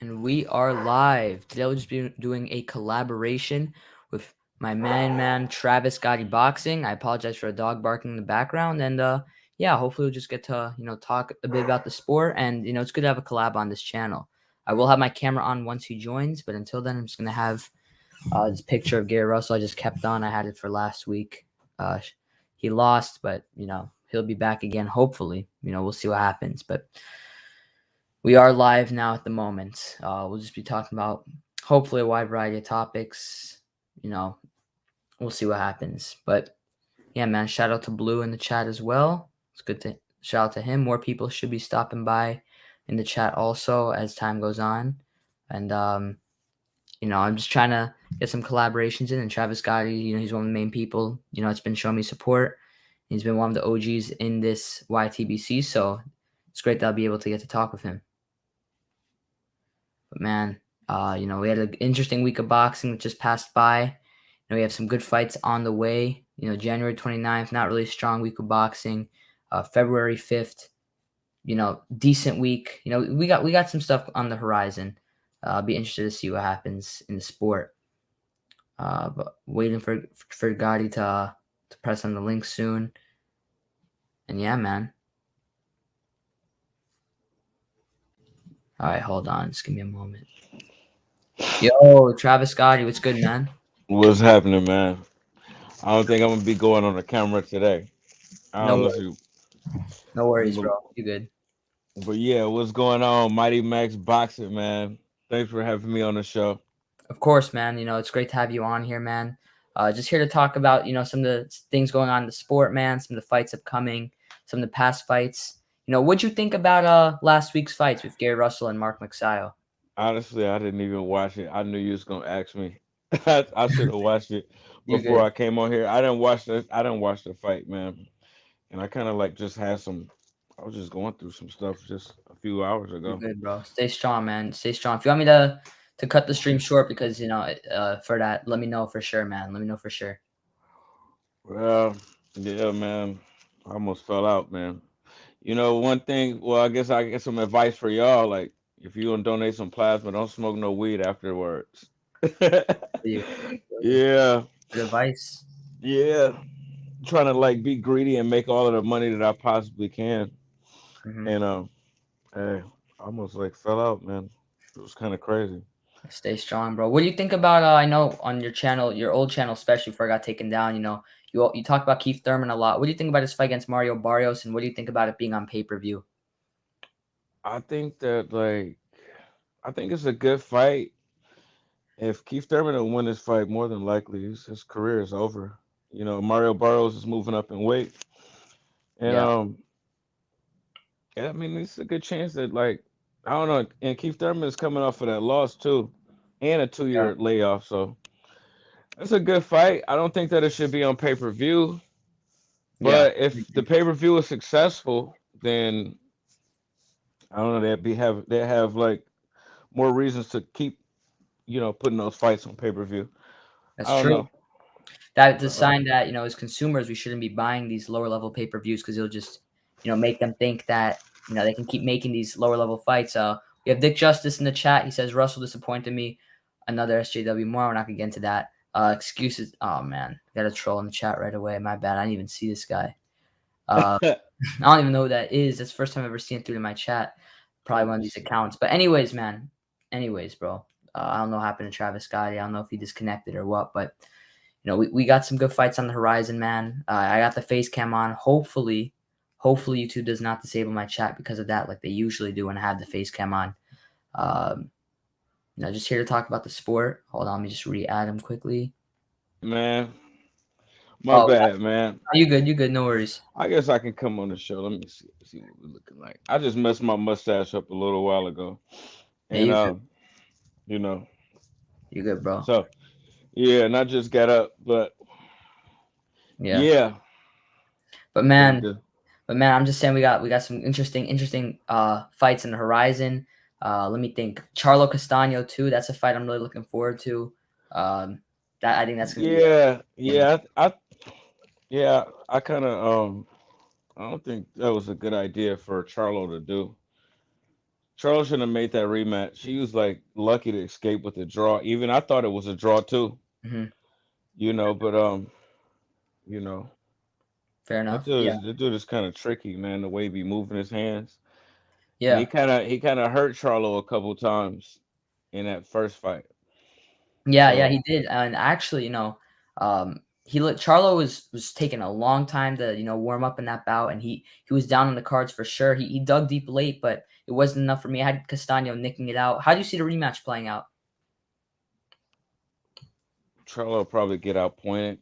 And we are live. Today we'll just be doing a collaboration with my man Travis Gotti Boxing. I apologize for a dog barking in the background, and yeah, hopefully we'll just get to talk a bit about the sport, and it's good to have a collab on this channel. I will have my camera on once he joins, but until then, I'm just gonna have this picture of Gary Russell. I just kept on. I had it for last week. He lost, but he'll be back again. Hopefully, we'll see what happens, but. We are live now at the moment. We'll just be talking about hopefully a wide variety of topics. We'll see what happens. But yeah, man, shout out to Blue in the chat as well. It's good to shout out to him. More people should be stopping by in the chat also as time goes on. And I'm just trying to get some collaborations in. And Travis Gotti, he's one of the main people. It's been showing me support. He's been one of the OGs in this YTBC, so it's great that I'll be able to get to talk with him. But man, we had an interesting week of boxing that just passed by. We have some good fights on the way. January 29th, not really a strong week of boxing. February 5th, decent week. We got some stuff on the horizon. I'll be interested to see what happens in the sport. But waiting for Gotti to press on the link soon. And yeah, man. All right, hold on. Just give me a moment. Yo, Travis Gotti, what's good, man? What's happening, man? I don't think I'm gonna be going on the camera today. I No don't know if worries, you, no worries, but bro. You good? yeah, what's going on, Mightymax boxing, man? Thanks for having me on the show. Of course, man. It's great to have you on here, man. Just here to talk about, some of the things going on in the sport, man. Some of the fights upcoming, some of the past fights. What'd you think about last week's fights with Gary Russell and Mark McSio? Honestly, I didn't even watch it. I knew you was gonna ask me. I should have watched it You before good? I came on here. I didn't watch the. I didn't watch the fight, man. And I kind of like just had some. I was just going through some stuff just a few hours You ago. good, bro? Stay strong, man. Stay strong. If you want me to cut the stream short because for that, let me know for sure, man. Let me know for sure. Well, yeah, man. I almost fell out, man. One thing, well, I guess I get some advice for y'all. Like, if you gonna donate some plasma, don't smoke no weed afterwards. You Yeah, good advice. yeah. Trying to like be greedy and make all of the money that I possibly can. hmm And hey, I almost like fell out, man. It was kind of crazy. Stay strong, bro. What do you think about? I know on your channel, your old channel, especially before I got taken down. You talk about Keith Thurman a lot. What do you think about his fight against Mario Barrios, and what do you think about it being on pay-per-view? I think that like, I think it's a good fight. If Keith Thurman will win this fight, more than likely his career is over. Mario Barros is moving up in weight, and Yeah, yeah, I mean, it's a good chance that like I don't know, and Keith Thurman is coming off of that loss too, and a two yeah, year layoff, so it's a good fight. I don't think that it should be on pay-per-view, yeah. but if the pay-per-view is successful, then I don't know, they have like more reasons to keep putting those fights on pay-per-view. That's I don't true. know. That's a Uh, sign that as consumers, we shouldn't be buying these lower level pay-per-views because it'll just make them think that they can keep making these lower level fights. We have Dick Justice in the chat. He says Russell disappointed me. Another SJW more. We're not gonna get into that. Excuses. Oh man, got a troll in the chat right away. My bad. I didn't even see this guy. Uh, I don't even know who that is. That's the first time I've ever seen it through to my chat. Probably Let one of me these see. accounts. But anyways, man. Anyways, bro. I don't know what happened to Travis Scotty. I don't know if he disconnected or what, but we got some good fights on the horizon, man. I got the face cam on. Hopefully YouTube does not disable my chat because of that, like they usually do when I have the face cam on. Um, just here to talk about the sport. Hold on, let me just re-add him quickly. Man, my Oh, bad, man. you good? You good? No worries. I guess I can come on the show. Let me see what we're looking like. I just messed my mustache up a little while ago, Yeah, and you good? you know, You good, bro? so yeah, and I just got up, but Yeah, yeah, but pretty man, good. I'm just saying we got some interesting fights in the horizon. Let me think. Charlo Castano too. That's a fight I'm really looking forward to. Um, that I think that's gonna be Yeah, a yeah, yeah, I kind of I don't think that was a good idea for Charlo to do. Charles shouldn't have made that rematch. He was like lucky to escape with a draw. Even I thought it was a draw too. Hmm. But you know, Fair enough. Yeah. that dude is kind of tricky, man. The way he be moving his hands, and Yeah. he kind of hurt Charlo a couple times in that first fight. Yeah, yeah, So he did, and actually, he let Charlo was taking a long time to, warm up in that bout, and he was down on the cards for sure. He dug deep late, but it wasn't enough for me. I had Castano nicking it out. How do you see the rematch playing out? Charlo will probably get outpointed.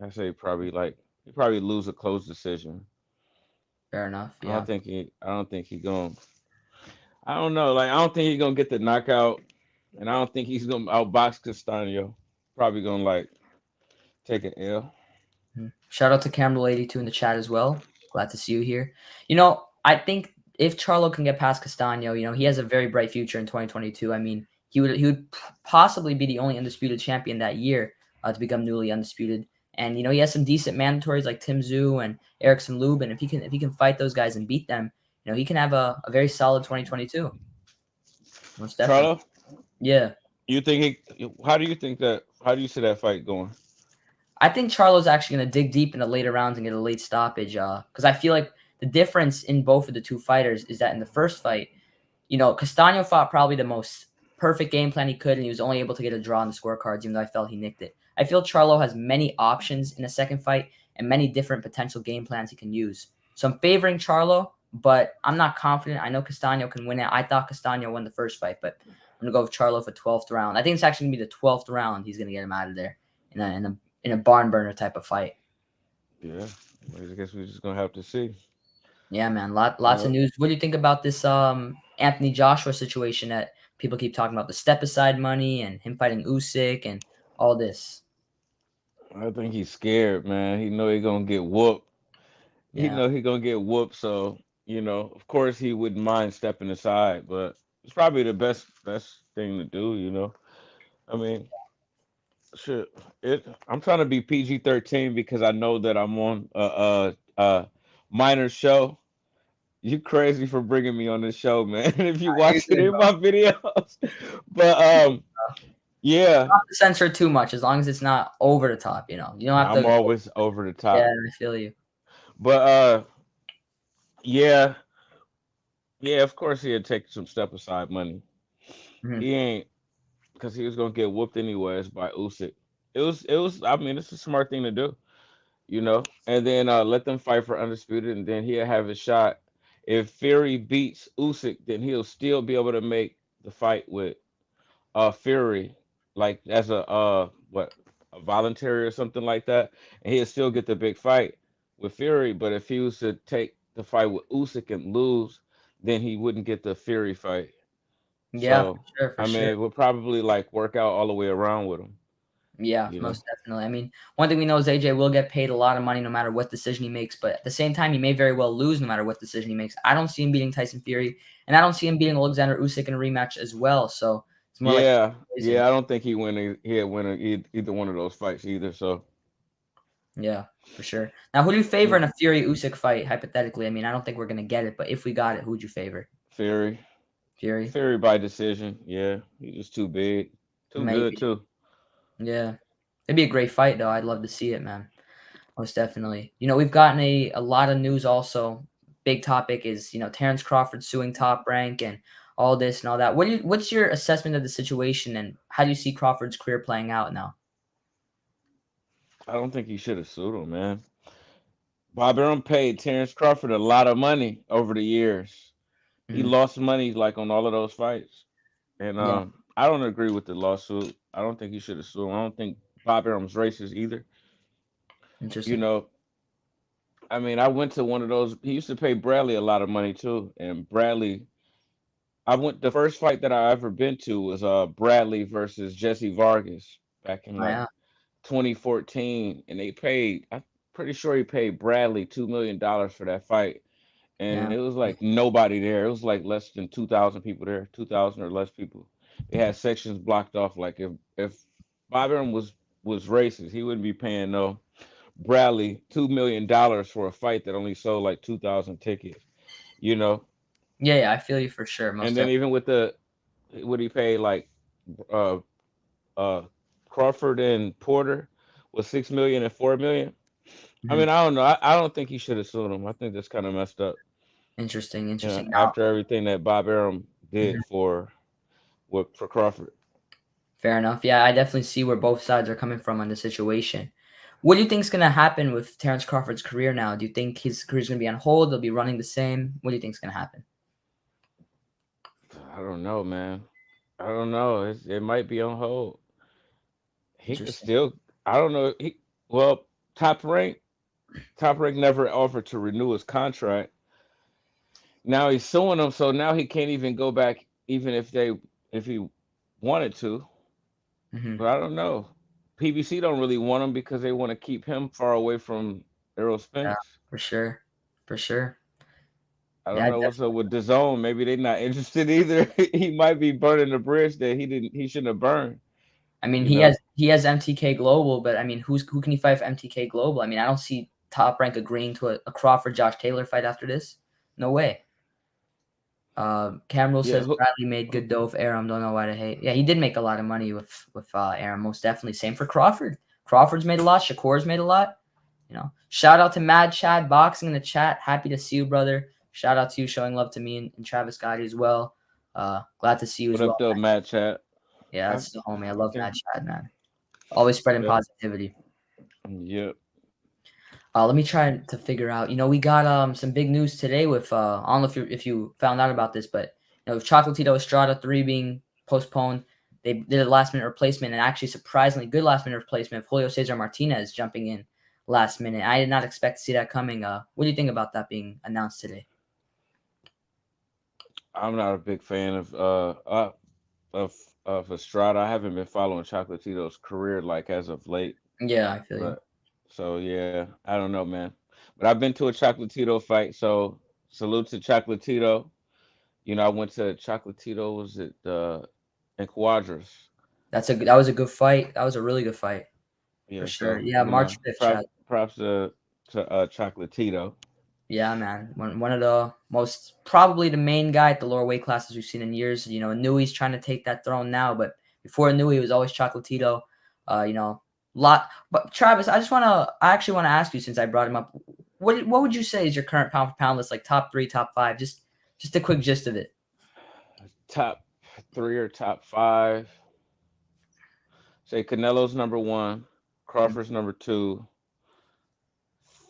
I say probably like he probably lose a close decision. Fair enough. Yeah. I don't think he going. I don't know. Like I don't think he's gonna get the knockout, and I don't think he's gonna outbox Castaño. Probably gonna like take an L. Mhm. Shout out to Campbell82 in the chat as well. Glad to see you here. I think if Charlo can get past Castano, he has a very bright future in 2022. I mean, he would possibly be the only undisputed champion that year to become newly undisputed. And he has some decent mandatories like Tim Zhu and Erickson Lubin. If he can fight those guys and beat them, he can have a very solid 2022. Most definitely. Charlo, Yeah. you think he? How do you think that? How do you see that fight going? I think Charlo's actually going to dig deep in the later rounds and get a late stoppage. Because I feel like the difference in both of the two fighters is that in the first fight, Castano fought probably the most perfect game plan he could, and he was only able to get a draw on the scorecards, even though I felt he nicked it. I feel Charlo has many options in the second fight and many different potential game plans he can use. So I'm favoring Charlo, but I'm not confident. I know Castano can win it. I thought Castano won the first fight, but I'm gonna go with Charlo for 12th round. I think it's actually gonna be the 12th round. He's gonna get him out of there in a barn burner type of fight. Yeah, I guess we're just gonna have to see. Yeah, man. You Lots of know, news. What do you think about this Anthony Joshua situation that people keep talking about, the step aside money and him fighting Usyk and all this? I think he's scared, man. He know he gonna get whooped. He Yeah. know he gonna get whooped. So of course he wouldn't mind stepping aside, but it's probably the best thing to do. I mean, shit. I'm trying to be PG-13 because I know that I'm on a minor show. You crazy for bringing me on this show, man. If you You're watch it good, in bro. my videos, but You're good, bro. yeah, Not to censor too much as long as it's not over the top. You don't have I'm to. always over the Yeah, top. I feel you. But yeah, yeah. Of course he'd take some step aside money. Mhm. He ain't because he was gonna get whooped anyways by Usyk. It was. I mean, it's a smart thing to do. And then let them fight for undisputed, and then he'll have his shot. If Fury beats Usyk, then he'll still be able to make the fight with Fury, like as a voluntary or something like that, and he'll still get the big fight with Fury. But if he was to take the fight with Usyk and lose, then he wouldn't get the Fury fight. Yeah, for So sure, for I mean, sure. it would probably like work out all the way around with him. Yeah, You know? most definitely. I mean, one thing we know is AJ will get paid a lot of money no matter what decision he makes, but at the same time, he may very well lose no matter what decision he makes. I don't see him beating Tyson Fury, and I don't see him beating Alexander Usyk in a rematch as well. So it's more like Yeah, poison. yeah. I don't think he'd win either one of those fights either. So Yeah, for sure. Now, who do you favor mm, in a Fury Usyk fight? Hypothetically, I mean, I don't think we're gonna get it, but if we got it, who would you favor? Fury, Fury, Fury by decision. Yeah, he's just too big, too good maybe. too. Yeah, it'd be a great fight though. I'd love to see it, man. Most definitely. We've gotten a lot of news also. Big topic is, Terence Crawford suing Top Rank and all this and all that. What's your assessment of the situation and how do you see Crawford's career playing out now? I don't think he should have sued him, man. Bob Arum paid Terence Crawford a lot of money over the years. He Mhm. lost money like on all of those fights, and Yeah, I don't agree with the lawsuit. I don't think he should have sued him. I don't think Bob Arum's racist either. You interesting. know, I mean, I went to one of those. He used to pay Bradley a lot of money too, and Bradley. I went the first fight that I ever been to was Bradley versus Jesse Vargas back in Oh, like yeah, 2014, and they paid. I'm pretty sure he paid Bradley $2 million for that fight, and yeah, it was like nobody there. It was like less than 2,000 people there, 2,000 or less people. They had sections blocked off. Like if Bob Arum was racist, he wouldn't be paying no Bradley $2 million for a fight that only sold like 2,000 tickets. You know, Yeah, I feel you for sure. And Most then definitely. even with the what he paid like uh uh Crawford and Porter was 6 million and 4 million. I Mhm. mean, I don't know. I don't think he should have sued him. I think that's kind of messed up. Interesting, interesting. Now, After everything that Bob Arum mhm, did for Crawford. fair enough. Yeah, I definitely see where both sides are coming from on the situation. What do you think is going to happen with Terence Crawford's career now? Do you think his career's going to be on hold? He'll be running the same? What do you think is going to happen? I don't know, man. I don't know. It might be on hold. He could Interesting. still. I don't know. Well, top rank. Top rank never offered to renew his contract. Now he's suing them, so now he can't even go back, even if he wanted to. Hmm. But I don't know. PBC don't really want him because they want to keep him far away from Errol Yeah, Spence. for sure. For sure. I don't Yeah, know what's up with DAZN. Maybe they're not interested either. He might be burning the bridge that he shouldn't have burned. I mean, You he know. has MTK Global, but I mean, who can he fight for MTK Global? I mean, I don't see Top Rank agreeing to a Crawford Josh Taylor fight after this. No way. Cam Rule Yeah. says Bradley made good dough with Aram. Don't know why to hate. Yeah, he did make a lot of money with Aram, most definitely. Same for Crawford. Crawford's made a lot. Shakur's made a lot. You know, shout out to Mad Chad Boxing in the chat. Happy to see you, brother. Shout out to you showing love to me and Travis Gotti as well. Glad to see you What as up, well. though, Matt Chat? Yeah, I, that's the homie. I love okay. Mad Chad, man. Always spreading Yep. positivity. Yep. Let me try to figure out. We got some big news today with I don't know if you found out about this, but with Chocolatito Estrada 3 being postponed, they did a last minute replacement and actually surprisingly good last minute replacement of Julio Cesar Martinez jumping in last minute. I did not expect to see that coming. What do you think about that being announced today? I'm not a big fan of of Estrada. I haven't been following Chocolatito's career like as of late, Yeah, I feel you. but so yeah, I don't know, man. But I've been to a Chocolatito fight, so salute to Chocolatito. I went to Chocolatito. Was it in Cuadras? That was a good fight. That was a really good fight for Yeah, sure. so Yeah, March 5th, props Chad. props to Chocolatito. Yeah, man. One of the most probably the main guy at the lower weight classes we've seen in years. Inui's trying to take that throne now, but before Inui, it was always Chocolatito. Lot. But Travis, I actually want to ask you since I brought him up. What would you say is your current pound for pound list, like top three, top five? Just a quick gist of it. Top three or top five. Say Canelo's number one, Mhm. Crawford's number two,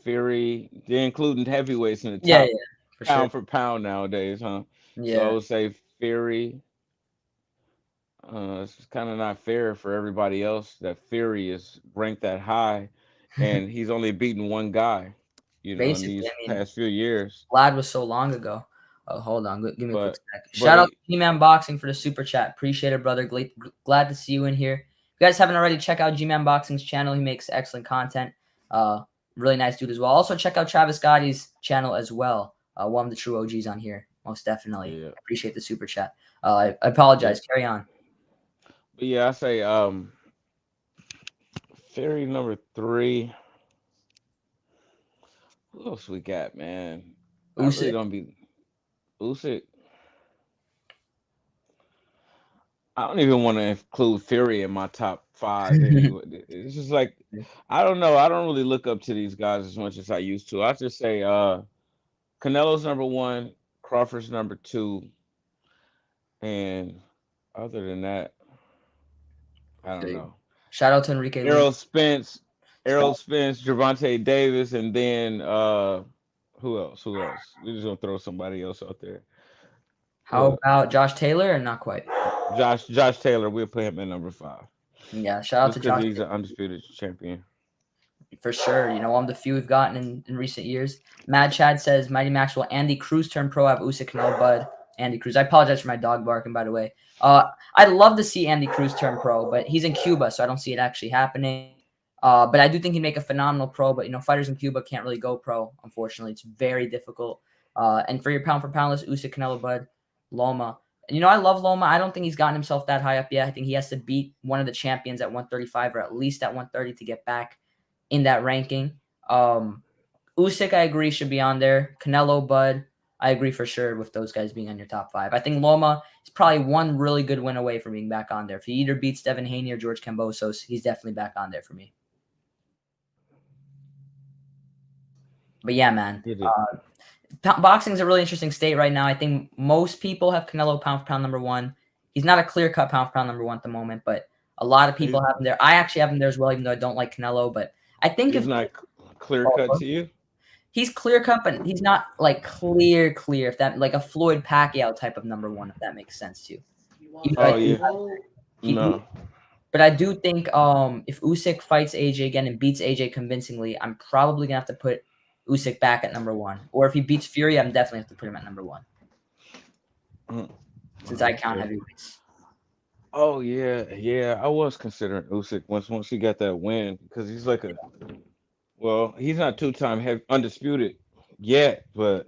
Fury. They're including heavyweights in the Yeah, top yeah, for sure. pound for pound nowadays, huh? So I Yeah. would say Fury. It's kind of not fair for everybody else that Fury is ranked that high, and he's only beaten one guy, in Basically, these I mean, past few years. Vlad was so long ago. Oh, hold on. Give me a quick But sec. but Shout out he, to G-Man Boxing for the super chat. Appreciate it, brother. Glad to see you in here. If you guys haven't already, check out G-Man Boxing's channel. He makes excellent content. Uh, Really nice dude as well. Also, check out Travis Gotti's channel as well. One of the true OGs on here. Most definitely. yeah, Appreciate the super chat. I yeah. apologize. Carry on. But yeah, I say Fury number three. Who else we got, man? I really Usyk. don't be Usyk. I don't even want to include Fury in my top five anyway. It's just like I don't know. I don't really look up to these guys as much as I used to. I just say Canelo's number one, Crawford's number two, and other than that, I don't know. Shout out to Enrique Lima. Errol Spence, Gervonta Davis, and then who else? Who else? We're just gonna throw somebody else out there. How What? about Josh Taylor or not quite? Josh Taylor. We'll put him at number five Yeah, shout out just to because Josh he's an undisputed champion. for sure. One of the few we've gotten in recent years. Mad Chad says Mightymax will Andy Cruz turn pro have Usyk no Bud. Andy Cruz. I apologize for my dog barking, by the way. I'd love to see Andy Cruz turn pro, but he's in Cuba, so I don't see it actually happening. But I do think he'd make a phenomenal pro. But fighters in Cuba can't really go pro. Unfortunately, it's very difficult. And for your pound for pound list, Usyk, Canelo, Bud, Loma. And I love Loma. I don't think he's gotten himself that high up yet. I think he has to beat one of the champions at 135 or at least at 130 to get back in that ranking. Usyk, I agree, should be on there. Canelo, Bud. I agree for sure with those guys being on your top five. I think Loma is probably one really good win away from being back on there. If he either beats Devin Haney or George Kambosos, he's definitely back on there for me. But yeah, man, He did. boxing is a really interesting state right now. I think most people have Canelo pound for pound number one. He's not a clear cut pound for pound number one at the moment, but a lot of people He, have him there. I actually have him there as well, even though I don't like Canelo. But I think he's if not clear cut to you. he's clear cut, but he's not like clear. If that like a Floyd Pacquiao type of number one, if that makes sense to you. Even though I Oh think yeah, no. but I do think if Usyk fights AJ again and beats AJ convincingly, I'm probably gonna have to put Usyk back at number one. Or if he beats Fury, I'm definitely have to put him at number one Mm, since I count okay. heavyweights. Oh yeah, yeah. I was considering Usyk once he got that win because he's like a well, he's not two-time undisputed yet, but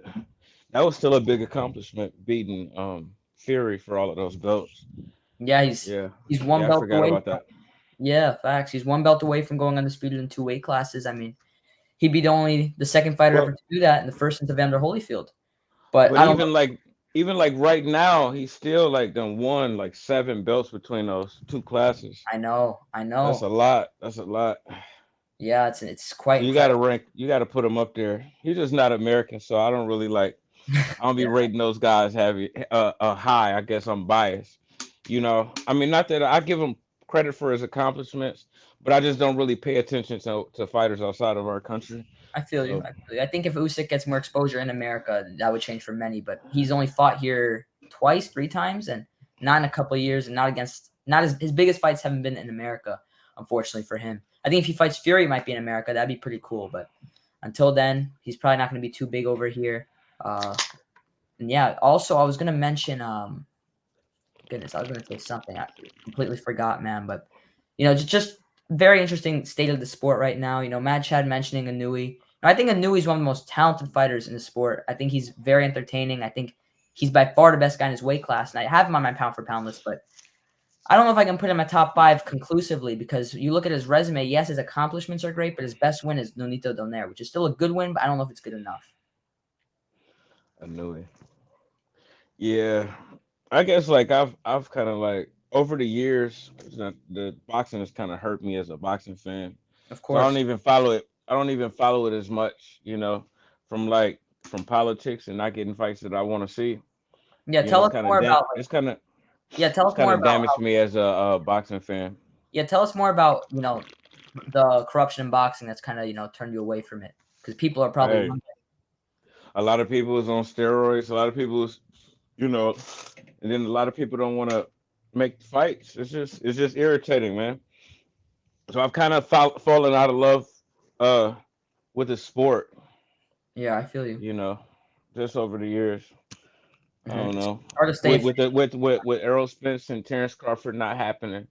that was still a big accomplishment beating Fury for all of those belts. Yeah, Yeah, he's one yeah. I belt forgot away about from that. yeah, facts. He's one belt away from going undisputed in two weight classes. I mean, he'd be only the second fighter ever Well, to do that and the first since Evander Holyfield. But but I don't know. even like right now, he's still like done won like 7 belts between those two classes. I know. I That's know. a lot. That's a lot. Yeah, it's quite So you got to incredible. rank. You got to put him up there. He's just not American, so I don't really like. I don't be Yeah, rating those guys heavy, high. I guess I'm biased. I mean, not that I give him credit for his accomplishments, but I just don't really pay attention to fighters outside of our country. I feel you. So, I feel you. I think if Usyk gets more exposure in America, that would change for many. But he's only fought here twice, three times, and not in a couple of years, and not against not his biggest fights haven't been in America, unfortunately for him. I think if he fights Fury, it might be in America. That'd be pretty cool. But until then, he's probably not going to be too big over here. And yeah, also I was going to mention goodness, I was going to say something. I completely forgot, man. But just very interesting state of the sport right now. Mad Chad mentioning Inui. I think Inui is one of the most talented fighters in the sport. I think he's very entertaining. I think he's by far the best guy in his weight class, and I have him on my pound for pound list. But I don't know if I can put him at top five conclusively because you look at his resume. Yes, his accomplishments are great, but his best win is Nonito Donaire, which is still a good win, but I don't know if it's good enough. I knew it. Yeah, I guess like I've kind of like over the years, the boxing has kind of hurt me as a boxing fan. Of So I don't course. even follow it. I don't even follow it as much, from politics and not getting fights that I want to see. Yeah, You know, tell it's us kind of more dam- about like it's kind of yeah, tell it's us kind more of about damaged me as a boxing fan. Yeah, tell us more about, the corruption in boxing that's kind of, turned you away from it. Because people are probably Hey, wondering. a lot of people is on steroids. A lot of people is, you know, and then a lot of people don't want to make fights. It's just irritating, man. So I've kind of fallen out of love uh with the sport, Yeah, I feel you. you know, just over the years. I don't It's know. hard to stay With fan. with the with Errol Spence and Terence Crawford not happening,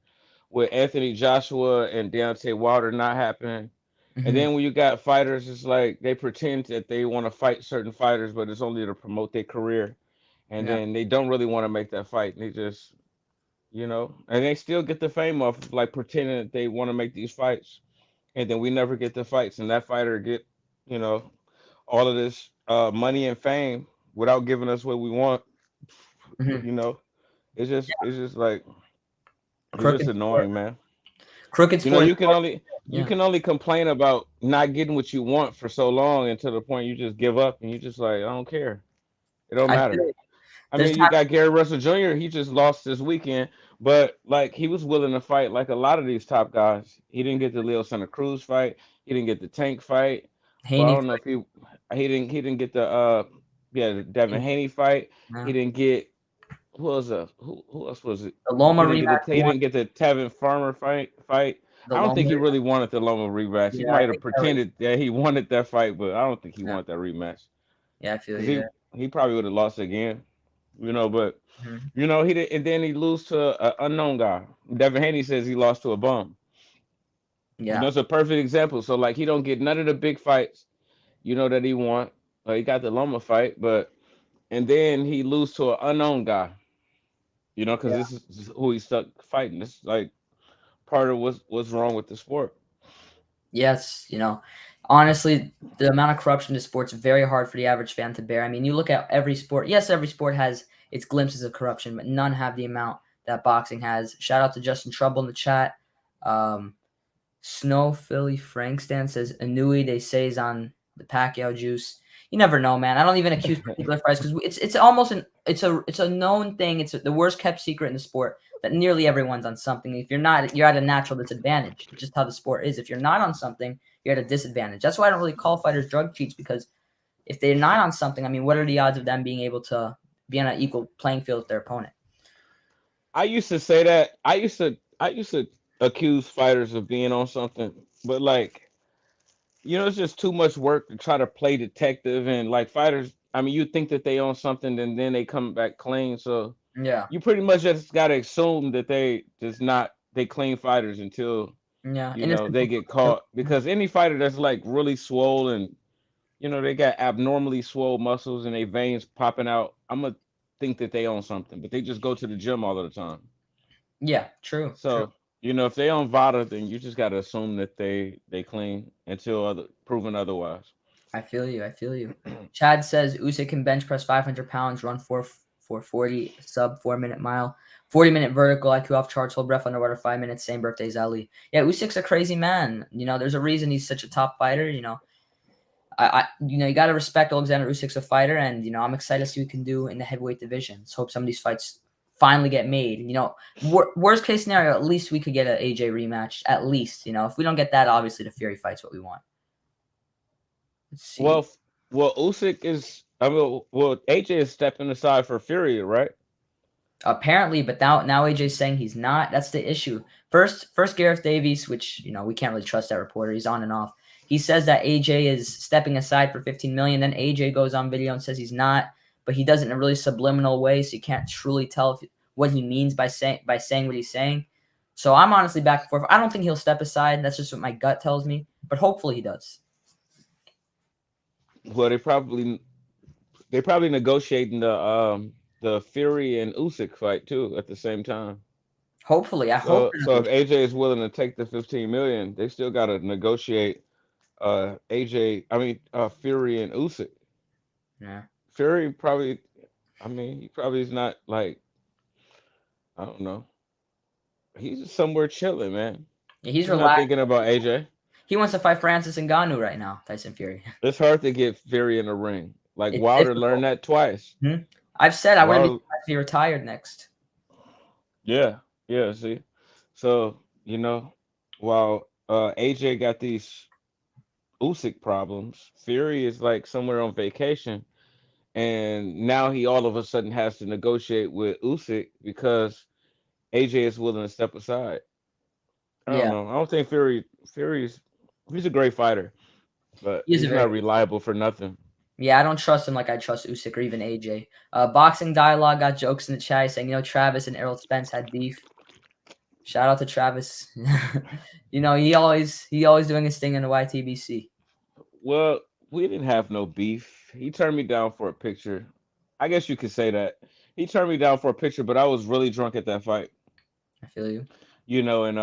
with Anthony Joshua and Deontay Wilder not happening, and Mhm. then when you got fighters, it's like they pretend that they want to fight certain fighters, but it's only to promote their career, and Yeah. then they don't really want to make that fight. They just, and they still get the fame off of like pretending that they want to make these fights, and then we never get the fights, and that fighter get, you know, all of this money and fame without giving us what we want. Mhm. You know, it's just like it's just Crooked sport. annoying, man. Crooked You know, sport. you Yeah. can only complain about not getting what you want for so long until the point you just give up and you just like, I don't care. It don't I feel matter. it. I There's mean, you time. got Gary Russell Jr. He just lost this weekend, but like he was willing to fight like a lot of these top guys. He didn't get the Leo Santa Cruz fight. He didn't get the Tank fight. Well, I Haney don't know if he didn't get the Devin fight. Haney fight. He Yeah. didn't get who else? Who else was it? The Loma He didn't get rematch. the he didn't get the Tevin Farmer fight. The I don't think Loma. he really wanted the Loma rematch. He Yeah, I might have think that was. pretended that he wanted that fight, but I don't think he Yeah. wanted that rematch Yeah, I feel because you he there. he probably would have lost again. But Mhm. he did, and then he lose to an unknown guy. Devin Haney says he lost to a bum. Yeah. It's a perfect example. So like he don't get none of the big fights, that he want. He got the Loma fight, but and then he lose to an unknown guy. Because Yeah. this is who he's stuck fighting. This is like part of what's wrong with the sport. Yes. Honestly, the amount of corruption in sports is very hard for the average fan to bear. I mean, you look at every sport. Yes, every sport has its glimpses of corruption, but none have the amount that boxing has. Shout out to Justin Trouble in the chat. Um, Snow Philly Frankstan says Anui they say is on the Pacquiao juice. You never know, man. I don't even accuse particular fights because it's almost it's a known thing. It's the worst kept secret in the sport that nearly everyone's on something. If you're not, you're at a natural disadvantage. It's just how the sport is. If you're not on something, you're at a disadvantage. That's why I don't really call fighters drug cheats because if they're not on something, I mean, what are the odds of them being able to be on an equal playing field with their opponent? I used to say that. I used to accuse fighters of being on something, but like, it's just too much work to try to play detective and like fighters. I mean, you think that they own something, and then they come back clean. So Yeah, you pretty much just gotta assume that they just not they clean fighters until yeah, innocent they until get proven caught. Because any fighter that's like really swollen, they got abnormally swole muscles and they veins popping out. I'm gonna think that they own something, but they just go to the gym all of the time. yeah, true, true. So if they own Vada, then you just gotta assume that they clean until proven otherwise. I feel you. I feel you. Chad says Usyk can bench press 500 pounds, run 440, sub 4 minute mile, 40-minute vertical, IQ off charts, hold breath underwater 5 minutes. Same birthday as Ali. Yeah, Usyk's a crazy man. There's a reason he's such a top fighter. You got to respect Alexander Usyk's a fighter, and I'm excited to see what he can do in the heavyweight division. Let's hope some of these fights finally get made. Worst case scenario, at least we could get an AJ rematch. At least, if we don't get that, obviously the Fury fight's what we want. Let's see. Well, Usyk is. I mean, AJ is stepping aside for Fury, right? Apparently, but now AJ's saying he's not. That's the issue. First Gareth Davies, which we can't really trust that reporter. He's on and off. He says that AJ is stepping aside for 15 million. Then AJ goes on video and says he's not, but he does it in a really subliminal way, so you can't truly tell what he means by saying what he's saying. So I'm honestly back and forth. I don't think he'll step aside. That's just what my gut tells me, but hopefully he does. Well, they probably negotiating the Fury and Usyk fight too at the same time. Hopefully, I hope. So if AJ is willing to take the 15 million, they still got to negotiate AJ. I mean Fury and Usyk. Yeah, Fury probably. I mean, he probably is not like I don't know. He's just somewhere chilling, man. yeah, he's He's not relaxed. thinking about AJ. He wants to fight Francis Ngannou right now, Tyson Fury. It's hard to get Fury in the ring. Like It's Wilder learned difficult. that twice. I've said I wouldn't be Wilder, surprised if he retired next. yeah, yeah. See, so while AJ got these Usyk problems, Fury is like somewhere on vacation, and now he all of a sudden has to negotiate with Usyk because AJ is willing to step aside. I don't Yeah, know. I don't think Fury's he's a great fighter, but he is a he's very not good. reliable for nothing. Yeah, I don't trust him like I trust Usyk or even AJ. Boxing Dialogue got jokes in the chat saying, Travis and Errol Spence had beef. Shout out to Travis. He always doing his thing in the YTBC. Well, we didn't have no beef. He turned me down for a picture. I guess you could say that. He turned me down for a picture, but I was really drunk at that fight. I feel you. And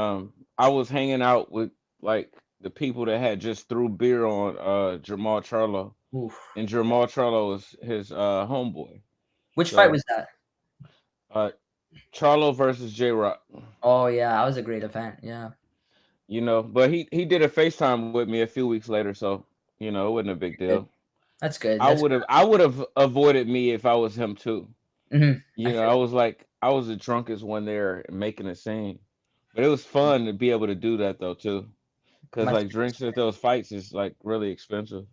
I was hanging out with like the people that had just threw beer on Jamal Charlo, Oof. and Jamal Charlo was his homeboy. Which fight So was that? uh Charlo versus J Rock. Oh yeah, that was a great event. Yeah, But he did a FaceTime with me a few weeks later, so it wasn't a big good. deal. That's good. I That's would have I would have avoided me if I was him too. I feel I was the drunkest one there making a scene. But it was fun to be able to do that though too. Cause much like drinks at those fights is like really expensive.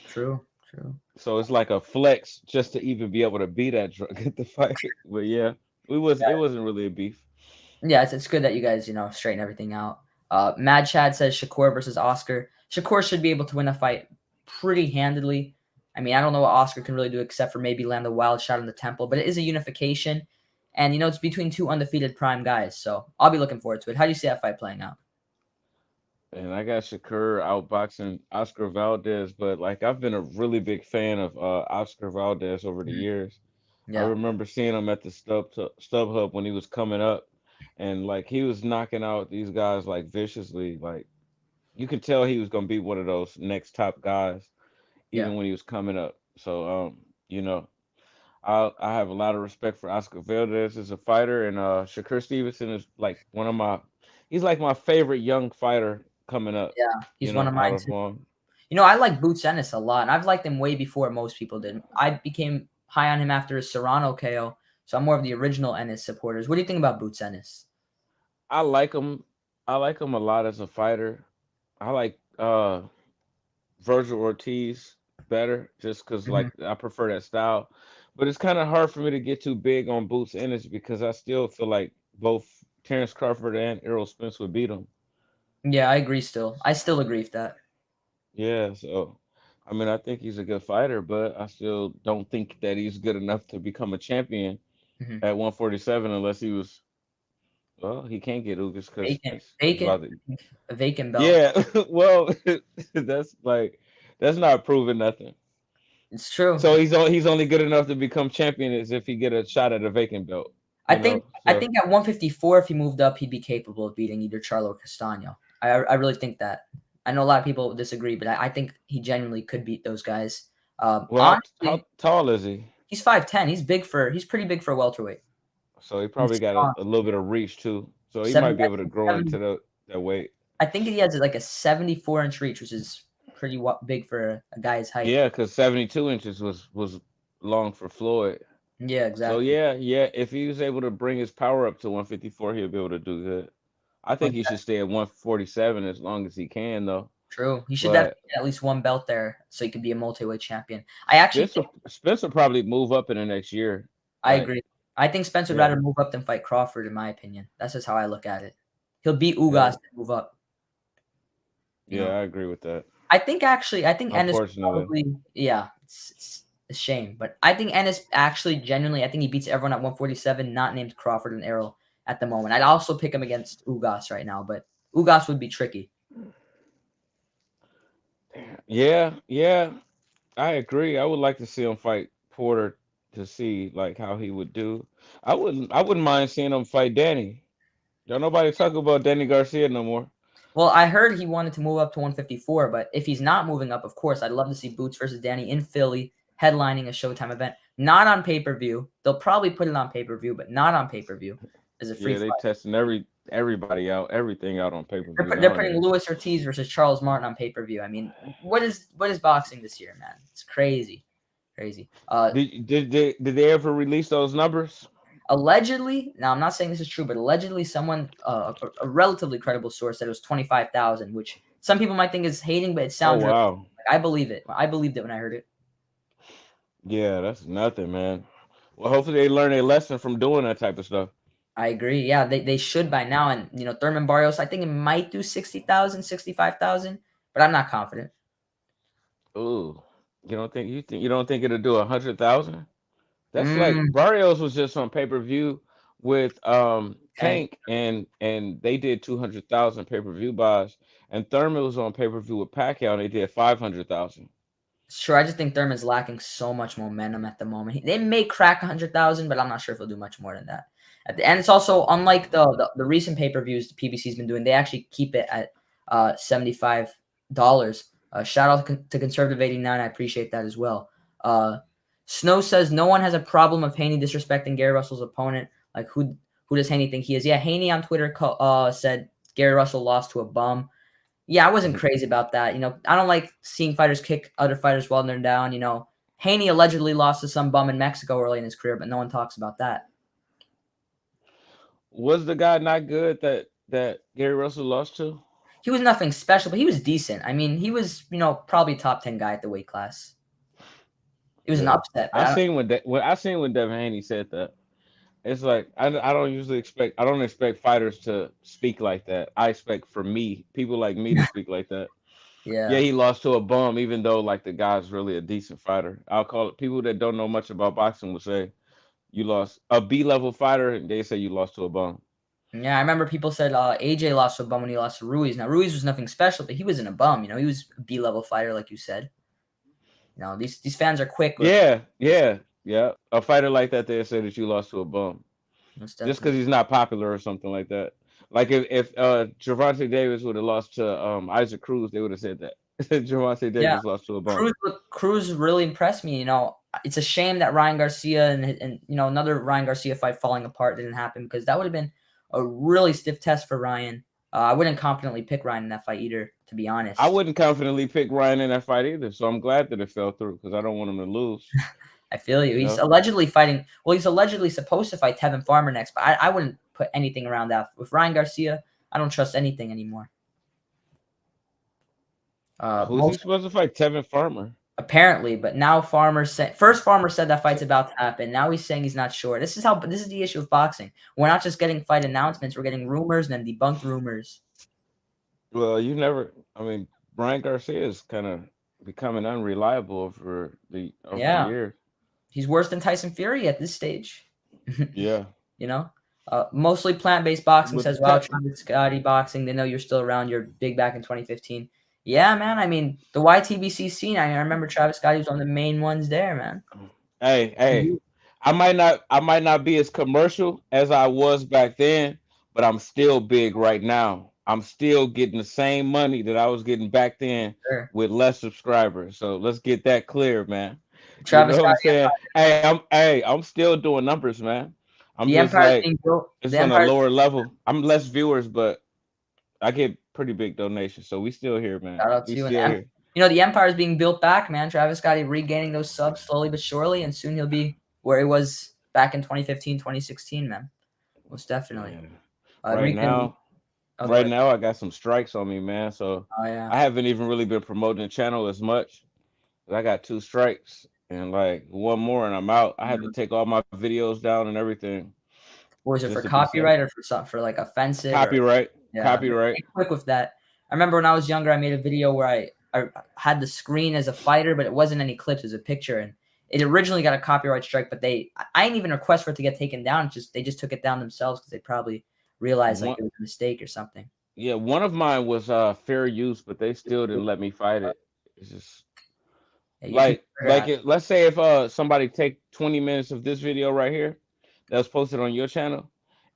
true. True. So it's like a flex just to even be able to be that drunk at the fight. But yeah, it wasn't really a beef. Yeah, it's good that you guys, straighten everything out. Mad Chad says Shakur versus Oscar. Shakur should be able to win a fight pretty handedly. I mean, I don't know what Oscar can really do except for maybe land a wild shot in the temple, but it is a unification. And, it's between two undefeated prime guys. So I'll be looking forward to it. How do you see that fight playing out? And I got Shakur outboxing Oscar Valdez, but like I've been a really big fan of Oscar Valdez over the Mhm. years. I Yeah. remember seeing him at the StubHub when he was coming up, and like he was knocking out these guys like viciously. Like you could tell he was gonna be one of those next top guys, Yeah. even when he was coming up. So you know, I have a lot of respect for Oscar Valdez as a fighter, and Shakur Stevenson is like one of my, he's like my favorite young fighter coming up. Yeah. You He's one know, of out mine of too. um, I like Boots Ennis a lot, and I've liked him way before most people did. I became high on him after his Serrano KO, so I'm more of the original Ennis supporters. What do you think about Boots Ennis? I like him. I like him a lot as a fighter. I like Virgil Ortiz better, just because Mhm. like I prefer that style. But it's kind of hard for me to get too big on Boots Ennis because I still feel like both Terence Crawford and Errol Spence would beat him. Yeah, I agree still. I still agree with that. Yeah, so I mean I think he's a good fighter, but I still don't think that he's good enough to become a champion Mhm. at 147 unless he was, well, he can't get Ugas because Vacant, Spence is vacant, about to. a vacant belt. Yeah, well, that's like that's not proving nothing. It's true. So he's only good enough to become champion as if he get a shot at a vacant belt, I you think know. I So think at 154, if he moved up, he'd be capable of beating either Charlo or Castano. I really think that. I know a lot of people disagree, but I think he genuinely could beat those guys. well, how Honestly, tall is he? he's 5'10". He's pretty big for a welterweight. So he He's probably got strong. a little bit of reach too. So he might Seven, be able to grow into that weight. I think he has like a 74-inch reach, which is pretty big for a guy's height. Yeah, because 72 inches was long for Floyd. Yeah, So exactly. yeah, if he was able to bring his power up to 154, he'll be able to do good. I think Like, he should stay at 147 as long as he can though. true. He should But definitely get at least one belt there so he could be a multi-weight champion. I actually think Spence will probably move up in the next year. I Like, agree. I think Spence would yeah, rather move up than fight Crawford, in my opinion. That's just how I look at it. He'll beat yeah, Ugas to move up. You yeah, know, I agree with that. I think Ennis Unfortunately. probably, yeah, it's a shame, but I think Ennis actually genuinely, I think he beats everyone at 147, not named Crawford and Errol at the moment. I'd also pick him against Ugas right now, but Ugas would be tricky. Yeah, yeah, I agree. I would like to see him fight Porter to see like how he would do. I wouldn't mind seeing him fight Danny. Don't nobody talk about Danny Garcia no more. Well, I heard he wanted to move up to 154, but if he's not moving up, of course, I'd love to see Boots versus Danny in Philly, headlining a Showtime event. Not on pay-per-view. They'll probably put it on pay-per-view, but not on pay-per-view as a free Yeah, they fight. testing everybody out, everything out on pay-per-view They're putting nowadays. Luis Ortiz versus Charles Martin on pay-per-view. I mean, what is boxing this year, man? It's crazy, crazy. Did they ever release those numbers? Allegedly, now I'm not saying this is true, but allegedly, someone, a relatively credible source, said it was 25,000, which some people might think is hating, but it Oh sounds real. wow. Like, I believe it. I believed it when I heard it. Yeah, that's nothing, man. Well, hopefully they learn a lesson from doing that type of stuff. I agree. Yeah, they should by now. And Thurman Barrios, I think it might do 60,000, 65,000, but I'm not confident. Ooh, you don't think it'll do 100,000? That's like Mm, Barrios was just on pay-per-view with Tank. Tank and they did 200,000 pay-per-view buys, and Thurman was on pay-per-view with Pacquiao and they did 500,000. Sure, I just think Thurman's lacking so much momentum at the moment. They may crack 100,000, but I'm not sure if he'll do much more than that. And it's also unlike the recent pay-per-views the PBC's been doing. They actually keep it at $75. Shout out to Conservative 89. I appreciate that as well. Uh, Snow says no one has a problem of Haney disrespecting Gary Russell's opponent. Like who does Haney think he is? Yeah, Haney on Twitter said Gary Russell lost to a bum. Yeah, I wasn't crazy about that. I don't like seeing fighters kick other fighters while they're down. Haney allegedly lost to some bum in Mexico early in his career, but no one talks about that. Was the guy not good that Gary Russell lost to? He was nothing special, but he was decent. I mean, he was, probably top 10 guy at the weight class. It was an Yeah, upset, but I don't. I seen when Devin Haney said that. It's like I don't expect fighters to speak like that. I expect for me, people like me to speak like that. Yeah, Yeah. he lost to a bum, even though like the guy's really a decent fighter. I'll call it, people that don't know much about boxing will say you lost a B level fighter, and they say you lost to a bum. Yeah, I remember people said AJ lost to a bum when he lost to Ruiz. Now, Ruiz was nothing special, but he wasn't a bum. He was a B-level fighter, like you said. These fans are quick with Yeah, yeah, yeah. A fighter like that, they say that you lost to a bum most just because definitely. he's not popular or something like that. Like if Javante Davis would have lost to Isaac Cruz, they would have said that. Javante Yeah. Davis lost to a bum. Cruz really impressed me. It's a shame that Ryan Garcia and another Ryan Garcia fight falling apart didn't happen because that would have been a really stiff test for Ryan. I wouldn't confidently pick Ryan in that fight either, to be I honest. wouldn't confidently pick Ryan in that fight either, so I'm glad that it fell through because I don't want him to lose. I feel you. You He's know, allegedly fighting. Well, he's allegedly supposed to fight Tevin Farmer next, but I wouldn't put anything around that. With Ryan Garcia, I don't trust anything anymore. who's he Most supposed to fight? Tevin Farmer. apparently, but now Farmer said that fight's about to happen. Now he's saying he's not sure. This is the issue with boxing. We're not just getting fight announcements; we're getting rumors and then debunked rumors. Well, you never. I mean, Brian Garcia is kind of becoming unreliable over the Yeah, years. he's worse than Tyson Fury at this stage. Yeah, you know, mostly plant-based boxing with says, "Wow, Pet. Travis Scotty boxing. They know you're still around. You're big back in 2015." Yeah, man. I mean, the YTBC scene. I remember Travis Scotty was one of the main ones there, man. Hey, I might not be as commercial as I was back then, but I'm still big right now. I'm still getting the same money that I was getting back then Sure. with less subscribers. So let's get that clear, man. You Travis know what I'm Scotty, saying? Hey, I'm still doing numbers, man. I'm the just empire's like being built. it's The on a empire's lower level. I'm less viewers, but I get pretty big donations. So we still here, man. Shout out We to you. And still here. the empire is being built back, man. Travis Scotty regaining those subs slowly but surely, and soon he'll be where he was back in 2015, 2016, man. Most definitely. Yeah. Right Enrique, now, oh, go right ahead. now I got some strikes on me, man. So Oh, yeah. I haven't even really been promoting the channel as much. But I got two strikes and like one more and I'm out. I had to Mm. take all my videos down and everything Was it just for to be safe. copyright or for like offensive or Copyright, yeah, copyright. be quick with that. I remember when I was younger, I made a video where I had the screen as a fighter, but it wasn't any clips, it was a picture, and it originally got a copyright strike, but I didn't even request for it to get taken down. They just took it down themselves because they probably realized like One, it was a mistake or something. yeah, one of mine was fair use, but they still didn't let me fight it. It's just Yeah, YouTube like let's say if somebody take 20 minutes of this video right here that was posted on your channel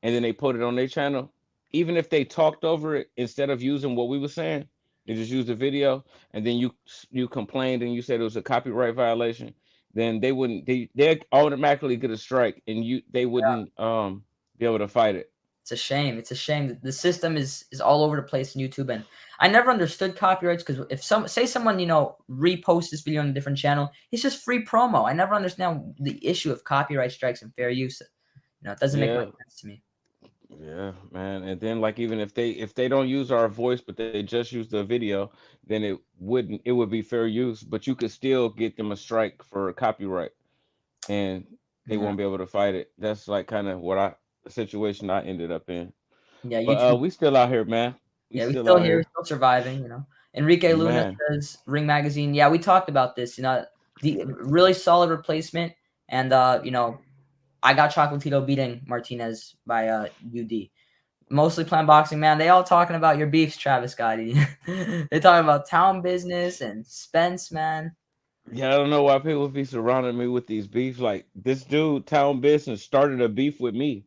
and then they put it on their channel, even if they talked over it instead of using what we were saying, they just used the video and then you complained and you said it was a copyright violation, then they automatically get a strike and they wouldn't be able to fight it. It's a shame. It's a shame. The system is all over the place in YouTube, and I never understood copyrights because if someone reposts this video on a different channel, it's just free promo. I never understand the issue of copyright strikes and fair use. It doesn't make much Yeah, sense to me. yeah, man. And then like even if they don't use our voice but they just use the video, then it would be fair use, but you could still get them a strike for copyright and they Yeah, won't be able to fight it. That's like kind of what I the situation I ended up in. yeah. But YouTube. we still out here, man. We Yeah, we still still out here, here. still surviving. Enrique Luna Man. says Ring Magazine. Yeah, we talked about this. The really solid replacement, and I got Chocolatito beating Martinez by UD. Mostly playing boxing, man. They all talking about your beefs, Travis Scotty. They talking about town business and Spence, man. Yeah, I don't know why people be surrounding me with these beefs. Like this dude, Town Business, started a beef with me.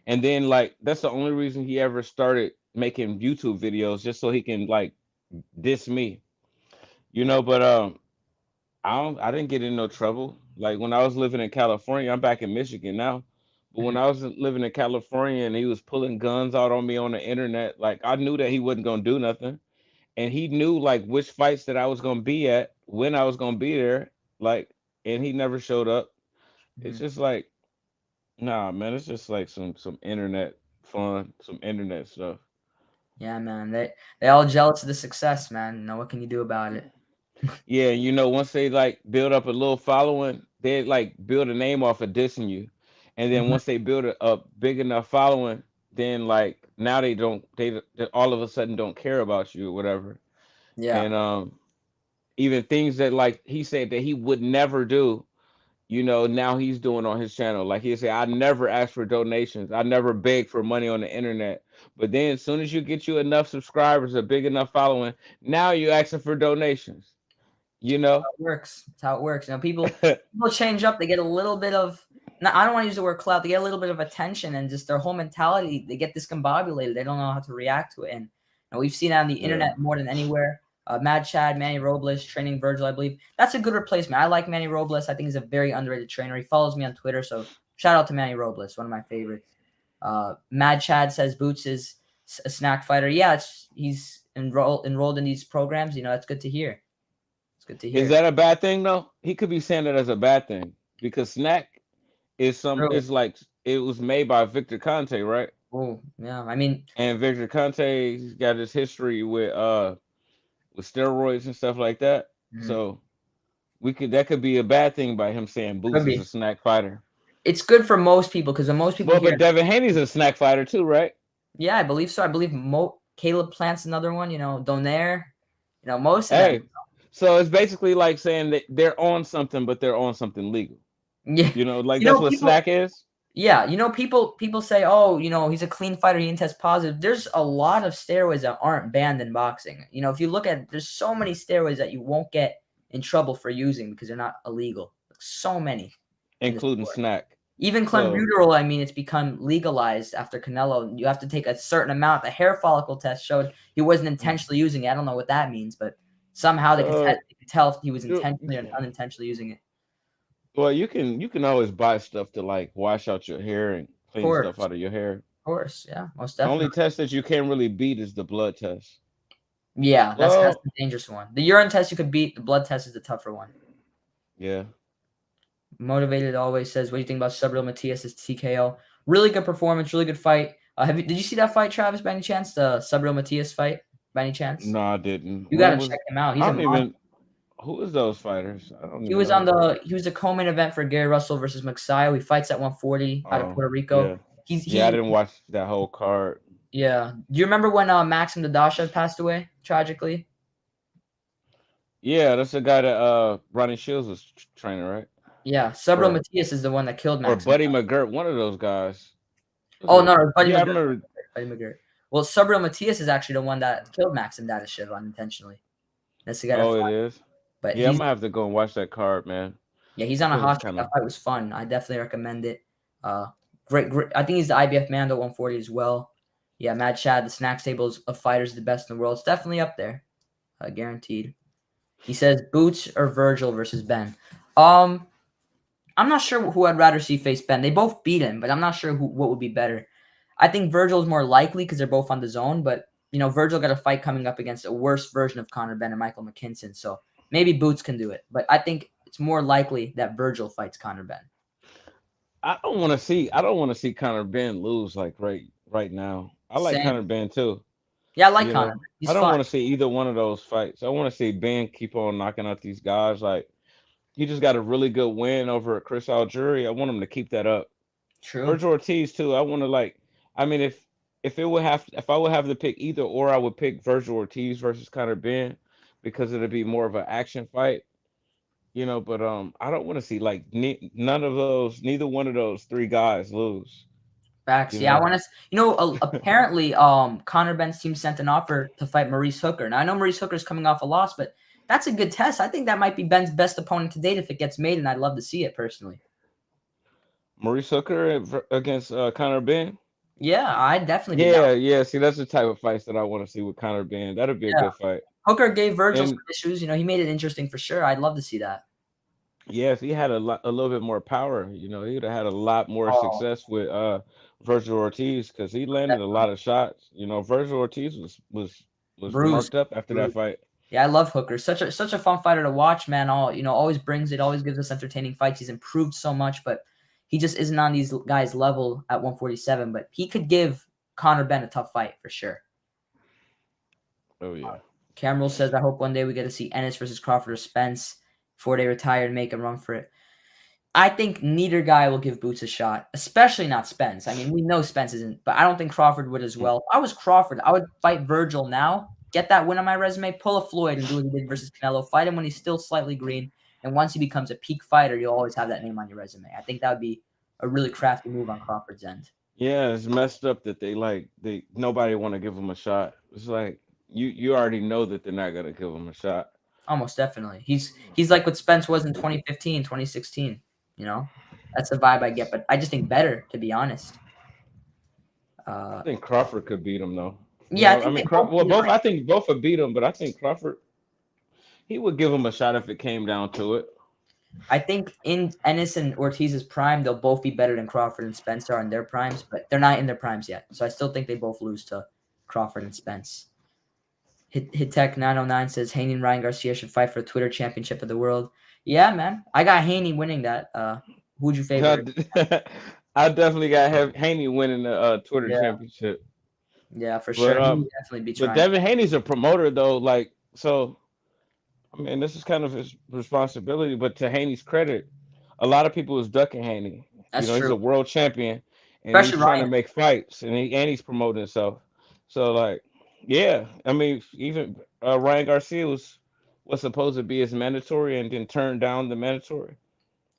And then like that's the only reason he ever started making YouTube videos just so he can like diss me. But I didn't get in no trouble. Like when I was living in California, I'm back in Michigan now. But when Mhm. I was living in California and he was pulling guns out on me on the internet, like I knew that he wasn't gonna do nothing. And he knew like which fights that I was gonna be at, when I was gonna be there, like, and he never showed up. It's Mhm. just like, nah, man, it's just like some internet fun, some internet stuff. Yeah, man. They all jealous of the success, man. What can you do about it? Yeah, once they like build up a little following, they like build a name off of dissing you. And then Mhm. once they build a big enough following, then like now they all of a sudden don't care about you or whatever. Yeah. And even things that like he said that he would never do, now he's doing on his channel. Like he say, I never ask for donations. I never beg for money on the internet. But then as soon as you get you enough subscribers, a big enough following, now you asking for donations. You know? It works. It's how it works. People change up. They get a little bit of no, I don't want to use the word clout. They get a little bit of attention and just their whole mentality. They get discombobulated. They don't know how to react to it, and we've seen it on the Yeah. internet more than anywhere. Mad Chad, Manny Robles training Virgil, I believe that's a good replacement. I like Manny Robles. I think he's a very underrated trainer. He follows me on Twitter, so shout out to Manny Robles, one of my favorites. Mad Chad says Boots is a snack fighter. Yeah, he's enrolled in these programs. That's good to hear. It's good to Is hear. that a bad thing though? He could be saying that as a bad thing because snack True. is like it was made by Victor Conte, right? Oh, yeah. I mean, And Victor Conte's got his history with steroids and stuff like that. mm, So we could that could be a bad thing by him saying could Boots is a be. snack fighter. It's good for most people because when most people Well, hear, but Devin Haney's a snack fighter too, right? yeah, I believe so. I believe Caleb Plant's another one. Donaire. Most of them. Hey, so it's basically like saying that they're on something, but they're on something legal. Yeah. Like that's what People. snack is. Yeah, people say, oh, he's a clean fighter. He didn't test positive. There's a lot of steroids that aren't banned in boxing. If you look at, there's so many steroids that you won't get in trouble for using because they're not illegal. Like, so many in the Including sport. snack. Even So clenbuterol, I mean, it's become legalized after Canelo. You have to take a certain amount. The hair follicle test showed he wasn't intentionally using it. I don't know what that means, but somehow they could so tell if he was you- intentionally or unintentionally using it. well, you can always buy stuff to like wash out your hair and Of clean stuff course, out of your hair. of course, yeah, most The only definitely. test that you can't really beat is the blood test. Yeah, that's Well, the dangerous one. The urine test you could beat. The blood test is the tougher one. yeah. Motivated always says, "What do you think about Subriel Matias' TKO? Really good performance, really good fight. Did you see that fight, Travis? By any chance, the Subriel Matias fight? By any chance? No, I didn't. You got When to was check him out. I He's a don't monster. even who is those fighters? I don't He even was know on them. the co-main event for Gary Russell versus Magsayo. He fights at 140 out of Oh, Puerto Rico. yeah. He's Yeah, I he didn't watch that whole card. yeah. Do you remember when Maxim Dadashev passed away tragically? Yeah, that's the guy that Ronnie Shields was training, right? Yeah, Subriel Or Matias is the one that killed or Maxim. Buddy McGirt, one of those guys. Was Oh it? no, no, Buddy Yeah, I McGirt. remember. Buddy McGirt. Well, Subriel Matias is actually the one that killed Maxim Dadashev unintentionally. That's the guy that Oh, it fought. is. But Yeah, I'm gonna have to go and watch that card, man, he's on a because it's hot streak. kind That of. fight was fun. I definitely recommend it. Uh, great. I think he's the IBF Mando 140 as well. Yeah, Mad Chad, the snacks tables of fighters, the best in the world. It's definitely up there, guaranteed. He says Boots or Virgil versus Ben. Um, I'm not sure who I'd rather see face Ben. They both beat him, but I'm not sure what would be better. I think Virgil is more likely because they're both on the zone, but Virgil got a fight coming up against a worse version of Conor Ben and Michael McKinson, so maybe Boots can do it. But I think it's more likely that Virgil fights Conor Ben. I don't want to see. I don't want to see Conor Ben lose like right now. I like Same. Conor Ben too. Yeah, I like You Conor. know, He's I don't fun. want to see either one of those fights. I want to see Ben keep on knocking out these guys. Like he just got a really good win over Chris Algieri. I want him to keep that up. True. Virgil Ortiz too. I want to like. I mean, if I would have to pick either or, I would pick Virgil Ortiz versus Conor Ben because it'd be more of an action fight. But I don't want to see like none of those, neither one of those three guys lose. Facts. You Yeah, I know, want to. Apparently, Conor Ben's team sent an offer to fight Maurice Hooker. Now I know Maurice Hooker's coming off a loss, but that's a good test. I think that might be Ben's best opponent to date if it gets made, and I'd love to see it personally. Maurice Hooker against Conor Ben. Yeah, I'd definitely be down. Yeah, yeah. See, that's the type of fights that I want to see with Conor Ben. That'd be a Yeah, good fight. Hooker gave Virgil some And issues. He made it interesting for sure. I'd love to see that. yeah, if he had a little bit more power, he would have had a lot more Oh, success with Virgil Ortiz because he landed a definitely. lot of shots. Virgil Ortiz was Bruce. marked up after that fight. Yeah, I love Hooker. Such a fun fighter to watch, man. Always brings it. Always gives us entertaining fights. He's improved so much, but he just isn't on these guys' level at 147. But he could give Conor Ben a tough fight for sure. Oh yeah. Cameron says, "I hope one day we get to see Ennis versus Crawford or Spence before they retire and make a run for it." I think neither guy will give Boots a shot, especially not Spence. I mean, we know Spence isn't, but I don't think Crawford would as well. If I was Crawford, I would fight Virgil now, get that win on my resume, pull a Floyd and do what he did versus Canelo, fight him when he's still slightly green, and once he becomes a peak fighter, you'll always have that name on your resume. I think that would be a really crafty move on Crawford's end. Yeah, it's messed up that they nobody want to give him a shot. It's like you already know that they're not gonna give him a shot. Almost definitely. He's like what Spence was in 2015, 2016, you know? That's the vibe I get. But I just think better, to be honest. I Uh, think Crawford could beat him though. You yeah, I know, I think mean, they both Well, be both. like. I think both would beat him, but I think Crawford he would give him a shot if it came down to it. I think in Ennis and Ortiz's prime, they'll both be better than Crawford and Spence are in their primes, but they're not in their primes yet. So I still think they both lose to Crawford and Spence. Hittech 909 says Haney and Ryan Garcia should fight for the Twitter Championship of the World. Yeah, man. I got Haney winning that. Who'd you favor? I definitely got Haney winning the Twitter Yeah, championship, yeah, for but sure. He definitely beats Ryan. Devin Haney's a promoter though. Like so, I mean, this is kind of his responsibility. But to Haney's credit, a lot of people is ducking Haney. You That's know, he's true. a world champion, and Especially he's trying to Ryan. make fights, and he's promoting himself. So like, yeah, I mean, even Ryan Garcia was supposed to be his mandatory, and then turned down the mandatory.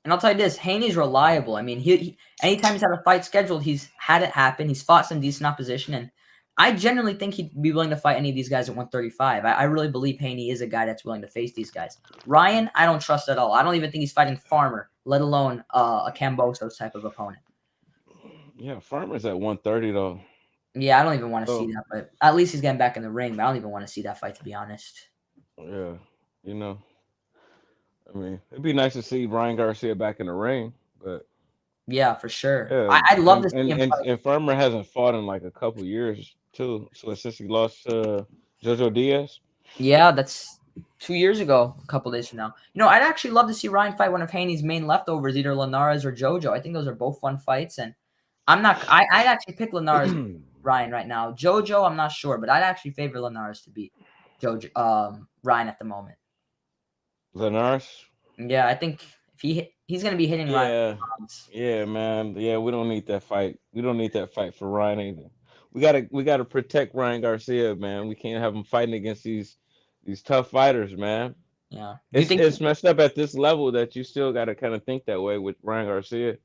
And I'll tell you this, Haney's reliable. I mean, he anytime he's had a fight scheduled, he's had it happen. He's fought some decent opposition, and I genuinely think he'd be willing to fight any of these guys at 135. I really believe Haney is a guy that's willing to face these guys. Ryan, I don't trust at all. I don't even think he's fighting Farmer, let alone a Cambosos type of opponent. Yeah, Farmer's at 130 though. Yeah, I don't even want to see So that, but at least he's getting back in the ring. But I don't even want to see that fight, to be honest. yeah, you know, I mean, it'd be nice to see Ryan Garcia back in the ring, but Yeah, for sure. yeah, I'd love to see him fight. and Farmer hasn't fought in like a couple years too. So since he lost Jojo Diaz, Yeah, that's 2 years ago, a couple days from now. I'd actually love to see Ryan fight one of Haney's main leftovers, either Linares or JoJo. I think those are both fun fights, and I'm not. I'd actually pick Linares Ryan right now. JoJo, I'm not sure, but I'd actually favor Linares to beat JoJo Ryan at the moment. Linares. Yeah, I think if he's gonna be hitting Ryan. Yeah, yeah, man. Yeah, we don't need that fight. We don't need that fight for Ryan either. We gotta protect Ryan Garcia, man. We can't have him fighting against these tough fighters, man. Yeah. Do you It's think it's messed up at this level that you still gotta kind of think that way with Ryan Garcia.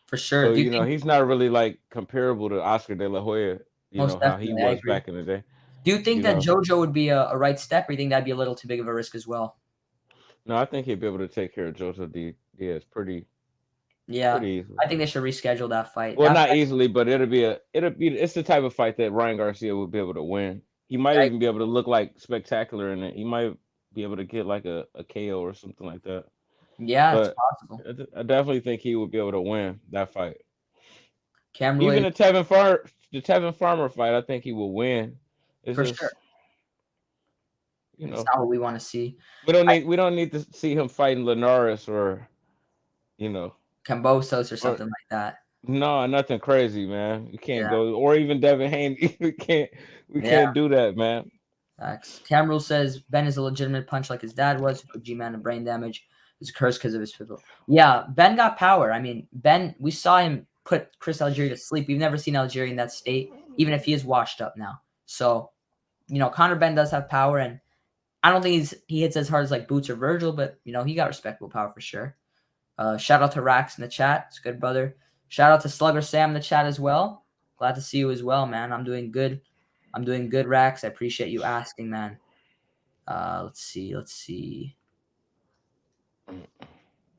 for sure? So Do you you know think he's not really like comparable to Oscar De La Hoya. You most know how he definitely? I was agree. back in the day. Do you think You that know, JoJo would be a right step, or you think that'd be a little too big of a risk as well? no, I think he'd be able to take care of Diaz Yeah, pretty easily. I think they should reschedule that fight. Well, That not fight, easily, but it's the type of fight that Ryan Garcia would be able to win. He might yeah, even be able to look like spectacular in it. He might be able to get like a KO or something like that. yeah, it's But possible. I definitely think he would be able to win that fight. Even Cameron, The Tevin Farmer fight, I think he will win. It's for sure. just you It's know not what we want to see. we don't need to see him fighting Linares or you know Cambosos or or something like that. no nothing crazy, man. You can't Yeah, go or even Devin Haney. We yeah. can't do that, man. Facts. Camrule says Ben is a legitimate punch like his dad was. G-Man and brain damage is cursed because of his physical. Yeah, Ben got power. I mean, Ben, we saw him put Chris Algieri to sleep. We've never seen Algieri in that state, even if he is washed up now. So, Connor Ben does have power, and I don't think he hits as hard as like Boots or Virgil, but he got respectable power for sure. Shout out to Rax in the chat. It's good, brother. Shout out to Slugger Sam in the chat as well. Glad to see you as well, man. I'm doing good. I'm doing good, Rax. I appreciate you asking, man. Let's see. Let's see.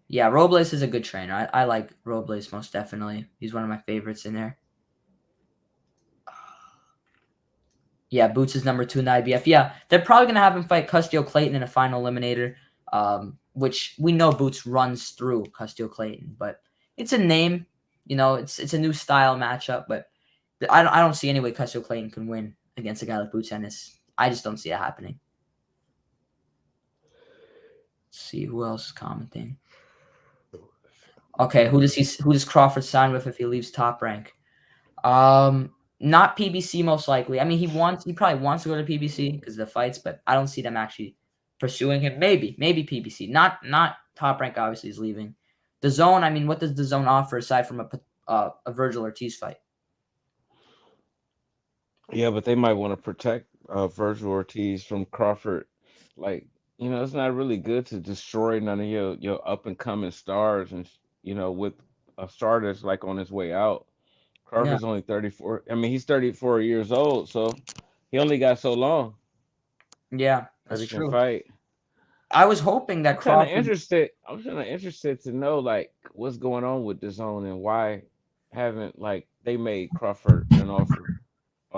Yeah, Robles is a good trainer. I like Robles most definitely. He's one of my favorites in there. Yeah, Boots is number 2 in the IBF. Yeah, they're probably gonna have him fight Custio Clayton in a final eliminator, which we know Boots runs through Custio Clayton, but it's a name. It's a new style matchup, but I don't see any way Custio Clayton can win against a guy like Boots Ennis. I just don't see it happening. Let's see who else is commenting. Okay, who does Crawford sign with if he leaves Top Rank? Not PBC most likely. I mean, he probably wants to go to PBC because of the fights, but I don't see them actually pursuing him. Maybe PBC. Not Top Rank. Obviously, is leaving. The Zone. I mean, what does the Zone offer aside from a Virgil Ortiz fight? Yeah, but they might want to protect Virgil Ortiz from Crawford. Like, it's not really good to destroy none of your up and coming stars and with a star that's like on his way out. Yeah, Crawford's only 34. I mean, he's 34 years old, so he only got so long yeah, that that's he can true. fight. I was hoping that I'm kind of Crawford. interested. I'm kind of interested to know like what's going on with the zone and why haven't like they made Crawford an offer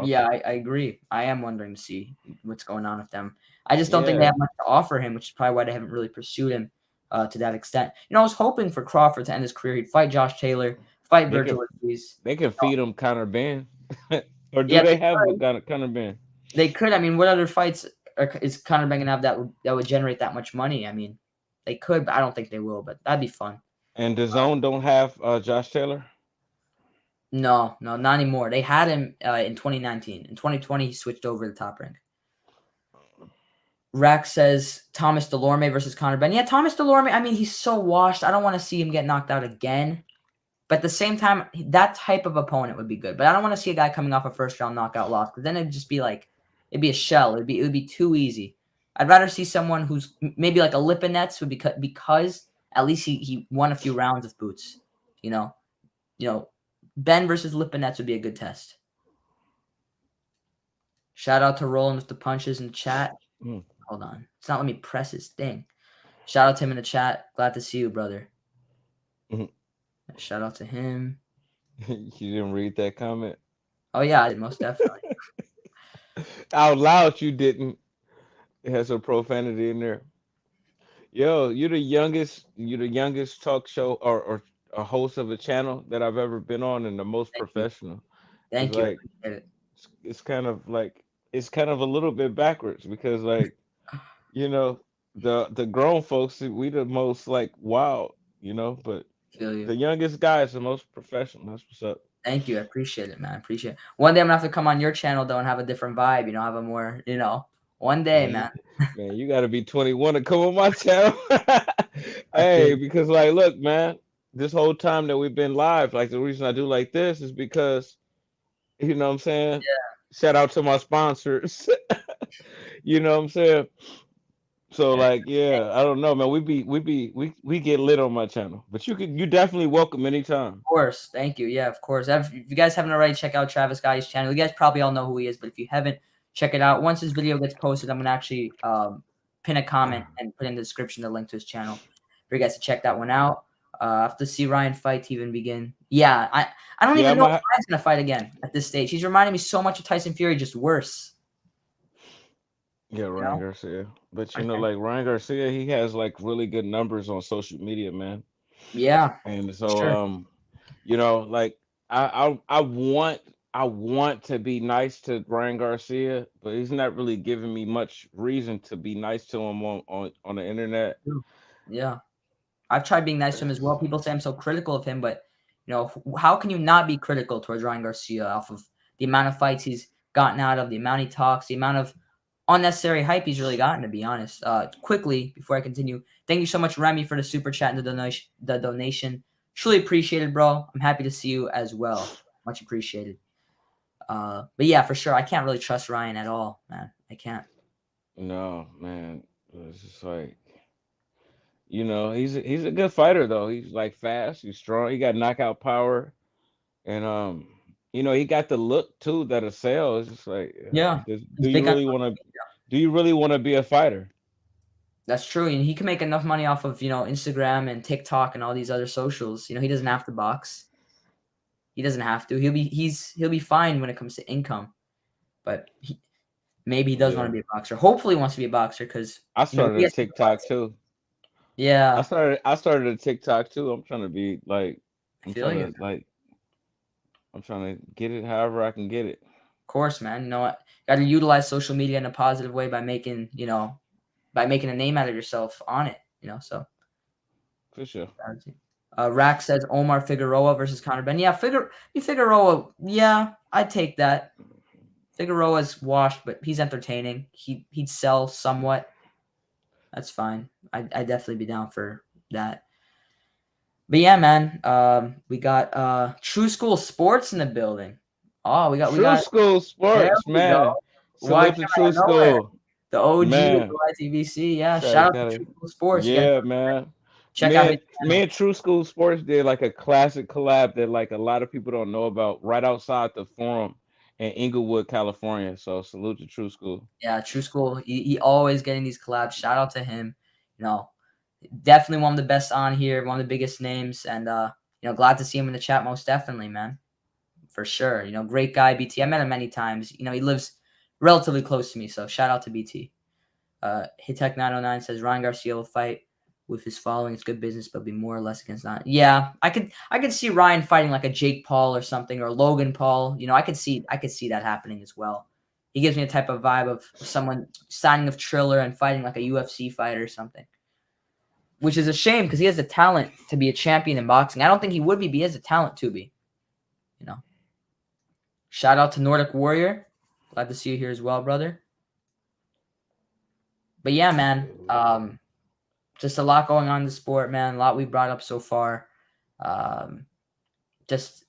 Yeah, also. I agree. I am wondering to see what's going on with them. I just don't think they Yeah, have much to offer him, which is probably why they haven't really pursued him to that extent. I was hoping for Crawford to end his career. He'd fight Josh Taylor, fight they can Virgil Ortiz. they can feed him Conor Ben, or do Yeah, they have a Conor Ben? they could. I mean, what other fights is Conor McGregor gonna have that would generate that much money? I mean, they could, but I don't think they will. But that'd be fun. And the zone don't have Josh Taylor. No, no, not anymore. They had him in 2019. In 2020, he switched over to Top Rank. Rack says Thomas Delorme versus Conor Ben. Yeah, Thomas Delorme. I mean, he's so washed. I don't want to see him get knocked out again. But at the same time, that type of opponent would be good. But I don't want to see a guy coming off a first round knockout loss because then it'd just be like it'd be a shell. It would be too easy. I'd rather see someone who's maybe like a Lipinets would because at least he won a few rounds with boots. You know, you know, Ben versus Lipinets would be a good test. Shout out to Roland with the punches in the chat. Mm. Hold on, it's not letting me press his thing. Shout out to him in the chat. Glad to see you, brother. Mhm. Shout out to him. You didn't read that comment Oh yeah, I did most definitely. out loud. You didn't. It has some profanity in there. Yo, you're the youngest. You're the youngest talk show or a host of a channel that I've ever been on, and the most Thank you. professional. It's Thank you. I like appreciate it. it's kind of like it's kind of a little bit backwards because like you know the grown folks we the most like wild, but Feel you. the youngest guy is the most professional. That's what's up. Thank you. I appreciate it, man. I appreciate it. One day I'm gonna have to come on your channel though and have a different vibe, have a more, one day, Man, man. you got to be 21 to come on my channel. I feel Hey, you. because like, look, man, this whole time that we've been live, like the reason I do like this is because you know what I'm saying. Shout out to my sponsors. You know what I'm saying. So Yeah. like, yeah, I don't know, man. We get lit on my channel, but you definitely welcome anytime. Of course. Thank you. Yeah, of course. If you guys haven't already, check out Travis Gotti's channel. You guys probably all know who he is, but if you haven't, check it out. Once this video gets posted, I'm gonna actually pin a comment and put in the description the link to his channel for you guys to check that one out. I have to see Ryan fight to even begin. Yeah, I don't Yeah, even I'm know if a, Ryan's gonna fight again at this stage. He's reminding me so much of Tyson Fury, just worse. yeah, You Ryan know? Garcia. But Okay. like Ryan Garcia, he has like really good numbers on social media, man. Yeah, And for so sure. like I want to be nice to Ryan Garcia, but he's not really giving me much reason to be nice to him on the internet. True. Yeah. I've tried being nice to him as well. It's- People say I'm so critical of him, but how can you not be critical towards Ryan Garcia off of the amount of fights he's gotten out of, the amount he talks, the amount of unnecessary hype he's really gotten, to be honest. Quickly before I continue, thank you so much, Remy, for the super chat and the donation. Truly appreciated, bro. I'm happy to see you as well. Much appreciated. But yeah, for sure, I can't really trust Ryan at all, man. I can't. no, man. It's just like he's a good fighter though. He's like fast, he's strong, he got knockout power, and he got the look too that'll sell. It's just like, Yeah, do he's you big on really want social to? media. Do you really want to be a fighter? That's true, and he can make enough money off of, Instagram and TikTok and all these other socials. He doesn't have to box. He doesn't have to. He'll be fine when it comes to income, but maybe he does want Yeah, to be a boxer. Hopefully, he wants to be a boxer because I started he a has to TikTok fight. too. I Yeah, started I started a TikTok too. I I'm feel trying you. to like I'm trying to get it however I can get it. Of course, man. You know what? Got to utilize social media in a positive way by making a name out of yourself on it. So. For sure. Rack says Omar Figueroa versus Conor Ben. Yeah, Figueroa. Yeah, I'd take that. Figueroa's washed, but he's entertaining. He'd sell somewhat. That's fine. I'd definitely be down for that. But yeah, man. We got True School Sports in the building. Oh, we got. True School There Sports, we go. man. Why Salute came to out True of nowhere? School. The OG of Man. the YTVC. Yeah, shout Try out to gotta True School Sports. You guys Yeah, man. check out his Me channel. and True School Sports did like a classic collab that like a lot of people don't know about right outside the forum in Inglewood, California. So salute to True School. Yeah, True School. He always getting these collabs. Shout out to him. You know, definitely one of the best on here, one of the biggest names, and glad to see him in the chat. Most definitely, man, for sure. Great guy, BT. I met him many times. He lives relatively close to me, so shout out to BT. Hitek 909 says Ryan Garcia will fight with his following. It's good business, but be more or less against not. Yeah, I could see Ryan fighting like a Jake Paul or something, or Logan Paul. I could see that happening as well. He gives me a type of vibe of someone signing of Triller and fighting like a UFC fighter or something, which is a shame because he has the talent to be a champion in boxing. I don't think he would be, but he has the talent to be. You know. Shout out to Nordic Warrior. Glad to see you here as well, brother. But yeah, man. Just a lot going on in the sport, man. A lot we brought up so far. Um, just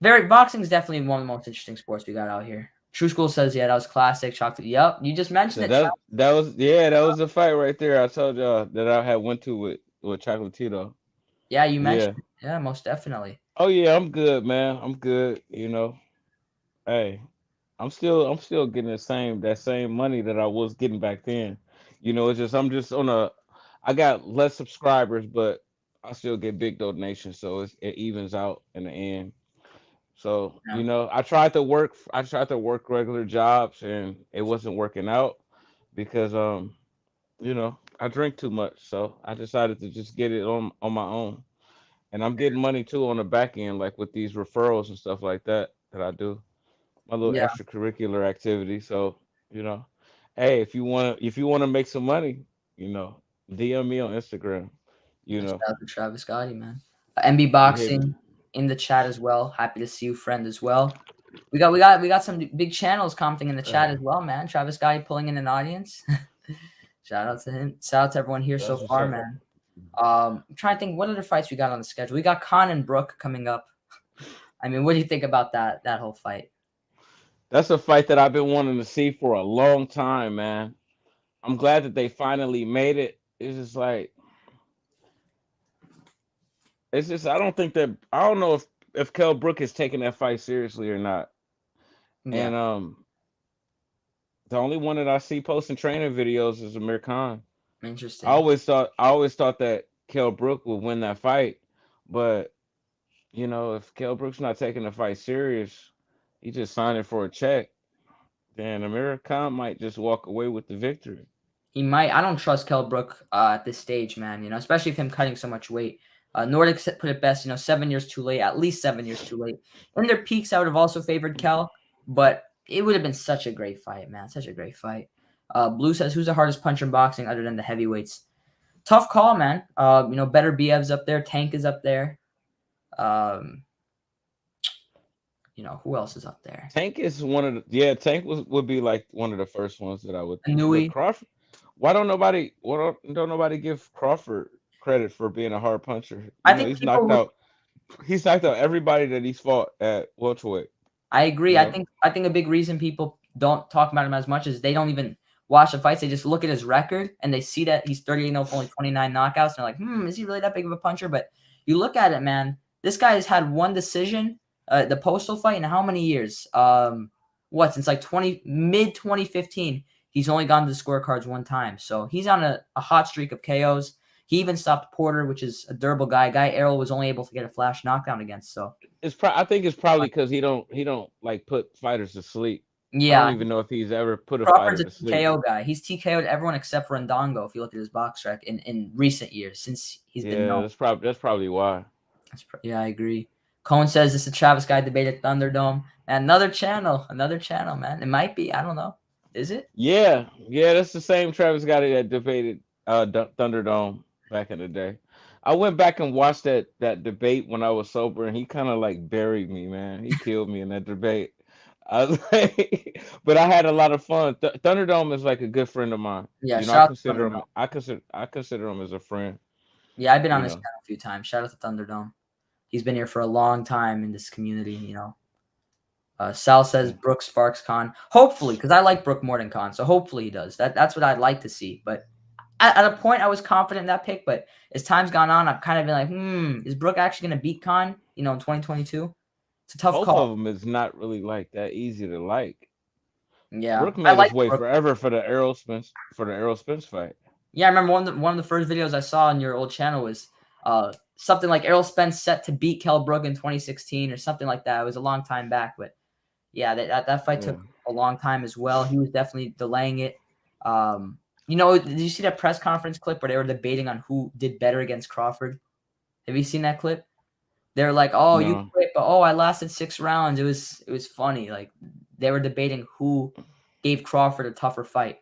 boxing is definitely one of the most interesting sports we got out here. True School says, yeah, that was classic. Chocolate. Yep, you just So mentioned it. that was yeah, that was a fight right there. I told y'all that I had went to with Chocolatito. Yeah, you Yeah. mentioned it. Yeah, most definitely. Oh yeah, I'm good, man. I'm good. Hey, I'm still getting that same money that I was getting back then. It's just I'm just on a I got less subscribers, but I still get big donations, so it evens out in the end. So, Yeah, I tried to work regular jobs and it wasn't working out because I drink too much. So I decided to just get it on my own. And I'm getting money too on the back end, like with these referrals and stuff like that I do my little yeah, extracurricular activity. So, you know, hey, if you wanna make some money, you know, DM me on Instagram. You yeah. Shout know, out to Travis Gotti, man. MB you hit me. Boxing in the chat as well. Happy to see you, friend, as well. We got some big channels commenting in the chat Hey, as well, man. Travis Gotti pulling in an audience. Shout out to him. Shout out to everyone here so that's what's far, up. man. I'm trying to think what other fights we got on the schedule. We got Khan and Brooke coming up. I mean, what do you think about that whole fight? That's a fight that I've been wanting to see for a long time, man. I'm glad that they finally made it. It's just I don't think that I don't know if Kell Brook is taking that fight seriously or not. Yeah, And the only one that I see posting training videos is Amir Khan. I interesting. always thought I always thought that Kell Brook would win that fight, but if Kell Brook's not taking the fight serious, he just signing for a check, then Amir Khan might just walk away with the victory. He might. I don't trust Kell Brook at this stage, man. Especially if him cutting so much weight. Nordic put it best. 7 years too late. At least 7 years too late. In their peaks, I would have also favored Kell, but it would have been such a great fight, man. Such a great fight. Blue says, "Who's the hardest puncher in boxing other than the heavyweights?" Tough call, man. Better BF's up there. Tank is up there. Um, who else is up there? Tank is one of the yeah. Tank would be like one of the first ones that I would think. But Anui. Crawford, why don't nobody give Crawford credit for being a hard puncher? I think people. He's knocked out everybody that he's fought at welterweight. I agree. You I know, think I think a big reason people don't talk about him as much is they don't even watch the fights. They just look at his record and they see that he's 38-0 for only 29 knockouts. And they're like, is he really that big of a puncher? But you look at it, man. This guy has had one decision, the Postal fight, in how many years? Since like mid 2015, he's only gone to the scorecards one time. So he's on a hot streak of KOs. He even stopped Porter, which is a durable guy. Guy Errol was only able to get a flash knockdown against. So I think it's probably because he don't like put fighters to sleep. I don't yeah, even know if he's ever put a fighter Crawford's a to sleep. TKO guy. He's TKO'd everyone except for Ndongo if you look at his box track in recent years since he's been Yeah, known. that's probably why. Yeah, I agree. Cohen says this is a Travis guy debate at Thunderdome. And another channel, man. It might be. I don't know. Is it? Yeah, that's the same Travis Gotti that debated Thunderdome back in the day. I went back and watched that debate when I was sober, and he kind of like buried me, man. He killed me in that debate. I was like, but I had a lot of fun. Thunderdome is like a good friend of mine. Yeah, I shout out to consider him. Thunderdome. I consider him as a friend. Yeah, I've been on You this know, channel a few times. Shout out to Thunderdome. He's been here for a long time in this community. Sal says yeah. Brooke sparks Khan. Hopefully, because I like Brooke more than Khan. So hopefully he does. That's what I'd like to see. But at a point, I was confident in that pick. But as time's gone on, I've kind of been like, is Brooke actually going to beat Khan, in 2022? It's a tough Both call. of them is not really like that easy to like. Yeah. Brooke I made like us wait Brooke. forever for the Errol Spence fight. Yeah, I remember one of the first videos I saw on your old channel was something like Errol Spence set to beat Kell Brook in 2016 or something like that. It was a long time back, but yeah, that fight Yeah. took a long time as well. He was definitely delaying it. Um, did you see that press conference clip where they were debating on who did better against Crawford? Have you seen that clip? They're like, "Oh, you No. quit, but oh, I lasted 6 rounds." It was funny. Like they were debating who gave Crawford a tougher fight.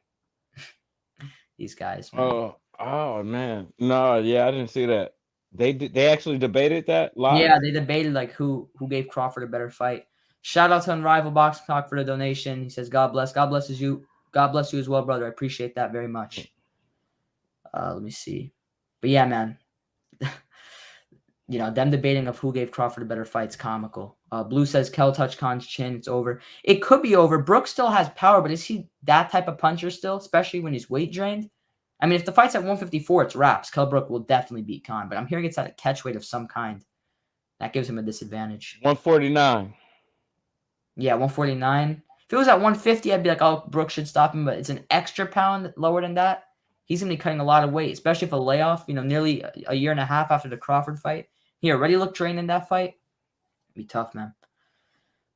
These guys, man. Oh man. No, yeah, I didn't see that. They actually debated that Yeah, live? they debated like who gave Crawford a better fight. Shout out to Unrivaled Boxing Talk for the donation. He says, "God bless. God blesses you. God bless you as well, brother. I appreciate that very much." Let me see. But yeah, man, them debating of who gave Crawford a better fight's comical. Blue says Kel touched Khan's chin. It's over. It could be over. Brooks still has power, but is he that type of puncher still, especially when he's weight drained? I mean, if the fight's at 154, it's wraps. Kell Brook will definitely beat Khan, but I'm hearing it's at a catch weight of some kind. That gives him a disadvantage. 149. Yeah, 149. If it was at 150, I'd be like, oh, Brooks should stop him, but it's an extra pound lower than that. He's going to be cutting a lot of weight, especially if a layoff, nearly a year and a half after the Crawford fight. He already looked drained in that fight. It'd be tough, man.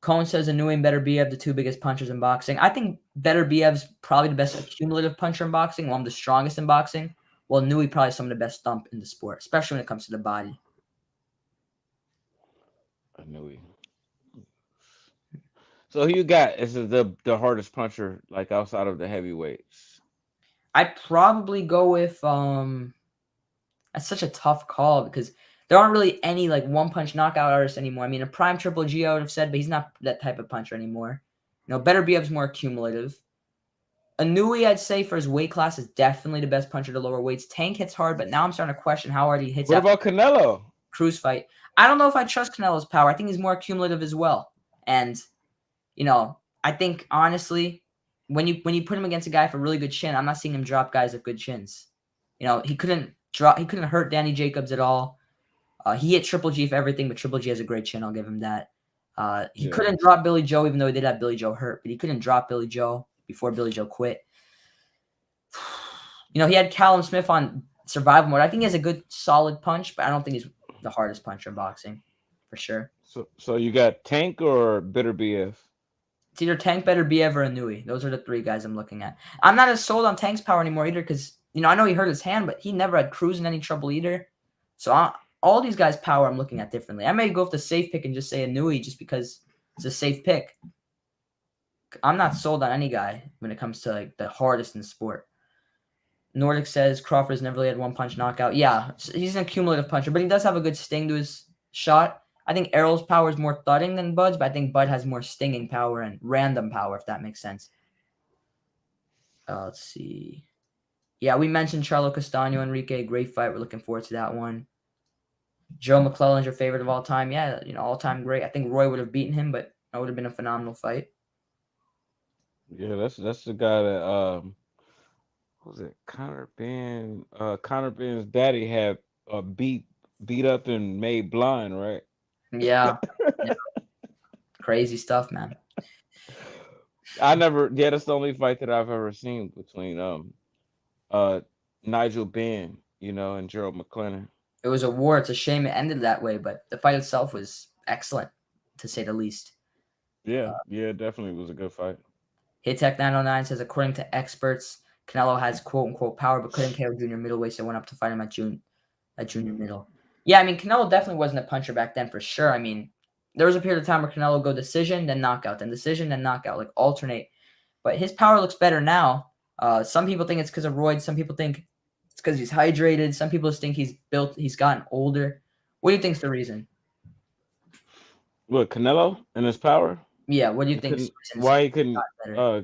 Cohen says Inoue and Better Biev, the two biggest punchers in boxing. I think Better Biev's probably the best accumulative puncher in boxing, while I'm the strongest in boxing. Well, Inoue probably some of the best thump in the sport, especially when it comes to the body. I knew he. So who you got is the hardest puncher like outside of the heavyweights? I'd probably go with that's such a tough call because there aren't really any like one punch knockout artists anymore. I mean, a prime Triple G I would have said, but he's not that type of puncher anymore. Better Biev's more cumulative. Anui, I'd say for his weight class, is definitely the best puncher to lower weights. Tank hits hard, but now I'm starting to question how hard he hits What after about Canelo? Cruz fight. I don't know if I trust Canelo's power. I think he's more cumulative as well. And I think honestly, when you put him against a guy with a really good chin, I'm not seeing him drop guys with good chins. He couldn't hurt Danny Jacobs at all. He hit Triple G for everything, but Triple G has a great chin. I'll give him that. He Yeah. couldn't drop Billy Joe, even though he did have Billy Joe hurt, but he couldn't drop Billy Joe before Billy Joe quit. He had Callum Smith on survival mode. I think he has a good, solid punch, but I don't think he's the hardest puncher in boxing, for sure. So you got Tank or Bitter BF? It's either Tank, Better Biev, or Inui. Those are the three guys I'm looking at. I'm not as sold on Tank's power anymore either because, I know he hurt his hand, but he never had Cruz in any trouble either. So all these guys' power I'm looking at differently. I may go with the safe pick and just say Inui just because it's a safe pick. I'm not sold on any guy when it comes to like the hardest in the sport. Nordic says Crawford's never really had one punch knockout. Yeah, he's an accumulative puncher, but he does have a good sting to his shot. I think Errol's power is more thudding than Bud's, but I think Bud has more stinging power and random power, if that makes sense. Let's see. Yeah, we mentioned Charlo Castano, Enrique. Great fight. We're looking forward to that one. Joe McClellan's your favorite of all time. Yeah, all-time great. I think Roy would have beaten him, but that would have been a phenomenal fight. Yeah, that's the guy that what was it Connor Ben's daddy had beat up and made blind, right? Yeah. Yeah. Crazy stuff, man. I never yeah, that's the only fight that I've ever seen between uh Nigel Benn, and Gerald McClellan. It was a war. It's a shame it ended that way, but the fight itself was excellent, to say the least. Yeah, yeah, it definitely was a good fight. HitTech909 says, according to experts, Canelo has quote-unquote power, but couldn't KO junior middleweight, so went up to fight him at junior middle. Yeah, I mean, Canelo definitely wasn't a puncher back then for sure. I mean, there was a period of time where Canelo go decision, then knockout, then decision, then knockout, like alternate. But his power looks better now. Some people think it's because of roids. Some people think it's because he's hydrated. Some people just think he's gotten older. What do you think's the reason? What, Canelo and his power? Yeah, what do you He think's couldn't the reason why he he's couldn't gotten better? uh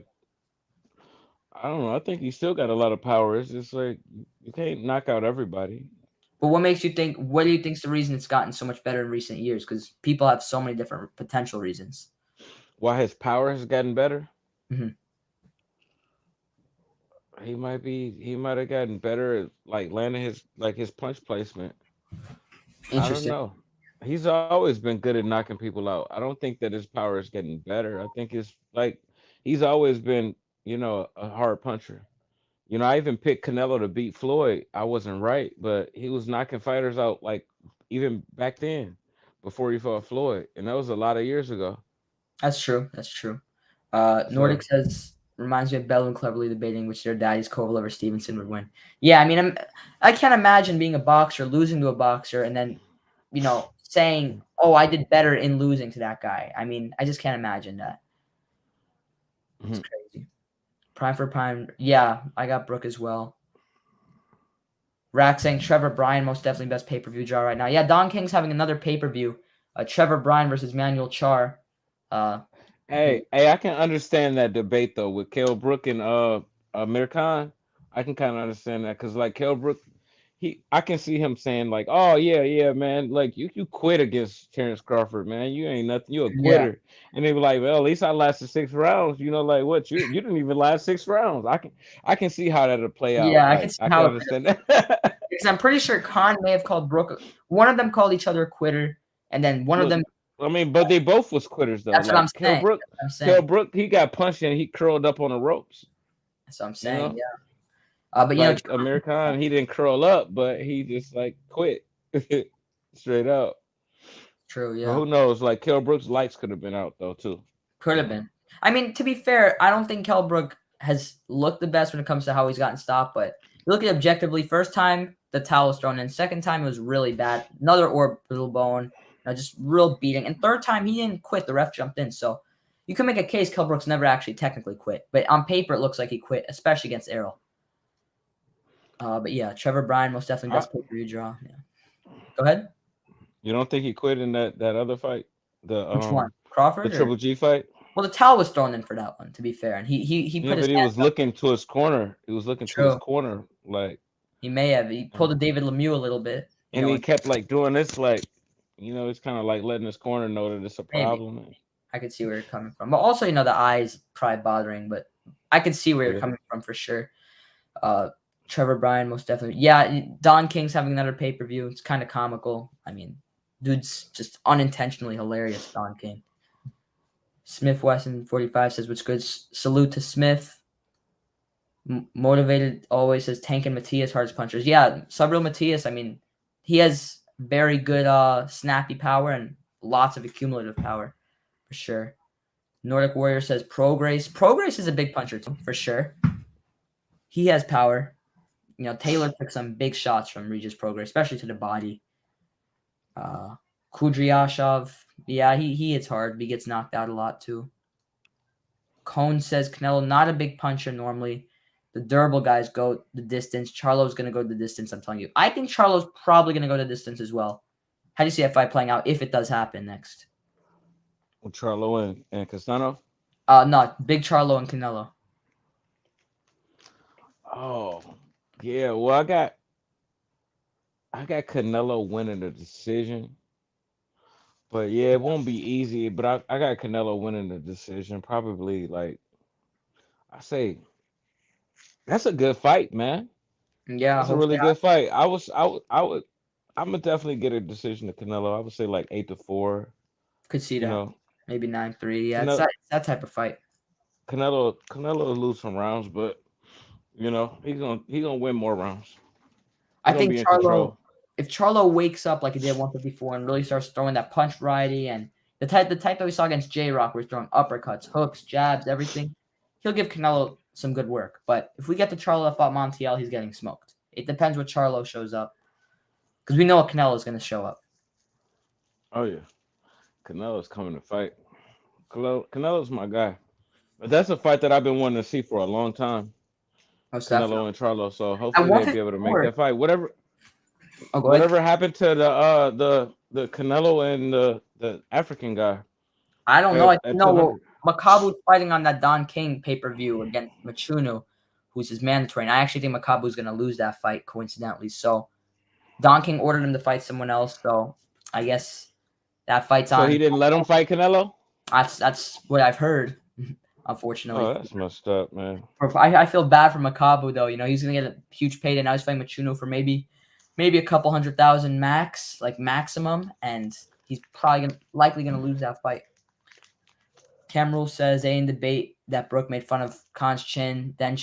I don't know. I think he still got a lot of power. It's just like you can't knock out everybody. But what makes you think? What do you think's the reason it's gotten so much better in recent years? Because people have so many different potential reasons. Why his power has gotten better? Hmm. He might have gotten better at like landing his punch placement. I don't Interesting. know. He's always been good at knocking people out. I don't think that his power is getting better. I think it's like he's always been, a hard puncher. You know, I even picked Canelo to beat Floyd. I wasn't right, but he was knocking fighters out like even back then, before he fought Floyd, and that was a lot of years ago. That's true. That's true. Nordic So, says reminds me of Bell and Cleverly debating which their daddies Koval or Stevenson would win. Yeah, I mean, I can't imagine being a boxer, losing to a boxer, and then saying, "Oh, I did better in losing to that guy." I mean, I just can't imagine that. It's mhm. crazy. Prime for prime. Yeah, I got Brooke as well. Rack saying Trevor Bryan most definitely best pay per view draw right now. Yeah, Don King's having another pay per view. Trevor Bryan versus Manuel Char. Uh, who Hey, I can understand that debate though with Kell Brook and Amir Khan. I can kind of understand that because like Kell Brook, I can see him saying like, "Oh yeah, yeah, man, like you quit against Terence Crawford, man. You ain't nothing. You a Yeah, quitter." And they be like, "Well, at least I lasted 6 rounds. You know, like what you didn't even last 6 rounds. I can see how that'll play out. yeah, I can Like see I can how it understand that. because I'm pretty sure Khan may have called Brooke. One of them called each other a quitter, and then one of Look, them. I mean, but they both was quitters though. That's what I'm Like saying. That's what I'm Kell saying. Brook, he got punched and he curled up on the ropes. That's what I'm You saying. know. Yeah. But Like American, he didn't curl up, but he just like quit straight up. true. But Yeah. who knows? Like Kell Brooks' lights could have been out though too. Could You have know. been. I mean, to be fair, I don't think Kelbrook has looked the best when it comes to how he's gotten stopped. But you look at it objectively. First time the towel was thrown in. Second time it was really bad. Another orbital bone. Just real beating. And third time he didn't quit. The ref jumped in. So you can make a case Kelbrook's never actually technically quit. But on paper it looks like he quit, especially against Errol. But yeah, Trevor Bryan most definitely I, best pay per view draw. Yeah. Go ahead. you don't think he quit in that other fight, the Which one? the Crawford or Triple G fight? well, the towel was thrown in for that one. To be fair, and he Yeah, put his but he hands was up. looking to his corner. He was looking to his True. corner, like, He may have. He pulled a David Lemieux a little bit. and he And kept like doing this, like, it's kind of like letting his corner know that it's a maybe problem. I could see where you're coming from. But also, the eyes probably bothering. But I could see where you're Yeah. coming from for sure. Uh, Trevor Bryan most definitely. Yeah, Don King's having another pay per view. It's kind of comical. I mean, dude's just unintentionally hilarious. Don King. Smith Wesson 45 says, "What's good? Salute to Smith. Motivated always says Tank and Matias hardest punchers. Yeah, Subriel Matias. I mean, he has very good snappy power and lots of accumulative power for sure. Nordic Warrior says Prograce. Prograce is a big puncher too, for sure. He has power. Taylor took some big shots from Regis Prograce, especially to the body. Kudryashov, yeah, he hits hard, but he gets knocked out a lot too. Cone says Canelo not a big puncher normally. The durable guys go the distance. Charlo's going to go the distance, I'm telling you. I think Charlo's probably going to go the distance as well. How do you see that fight playing out if it does happen next? With Charlo and Castano. No, Big Charlo and Canelo. Oh, yeah. Well, I got Canelo winning the decision. But yeah, it won't be easy. But I got Canelo winning the decision. Probably like I say, that's a good fight, man. Yeah, That's a hopefully really good fight. I'm gonna definitely get a decision to Canelo. I would say like 8-4. could see You that. know, Maybe 9-3. Yeah, Canelo that type of fight. Canelo will lose some rounds, but he's gonna win more rounds. I He's gonna think be in control. if Charlo wakes up like he did 154 and really starts throwing that punch variety and the type that we saw against J Rock, where he's throwing uppercuts, hooks, jabs, everything, he'll give Canelo some good work. But if we get to Charlo that fought Montiel, he's getting smoked. It depends what Charlo shows up because we know what Canelo is going to show up. Oh yeah, Canelo's coming to fight. Canelo's my guy. But that's a fight that I've been wanting to see for a long time. Most definitely. Canelo and Charlo. So At hopefully they'll be able to make 154, that fight. Whatever oh, go ahead. whatever happened to the Canelo and the African guy I don't know. I at know 200? Makabu's fighting on that Don King pay-per-view against Machunu, who's his mandatory. And I actually think Makabu's going to lose that fight, coincidentally. So Don King ordered him to fight someone else. So I guess that fight's So on. he didn't let him fight Canelo? That's what I've heard, unfortunately. Oh, that's messed up, man. I feel bad for Makabu, though. He's going to get a huge payday. Now he's fighting Machunu for maybe a couple 100,000 max, like maximum. And he's probably likely going to lose that fight. Camrul says, A in debate that Brooke made fun of Khan's chin. Then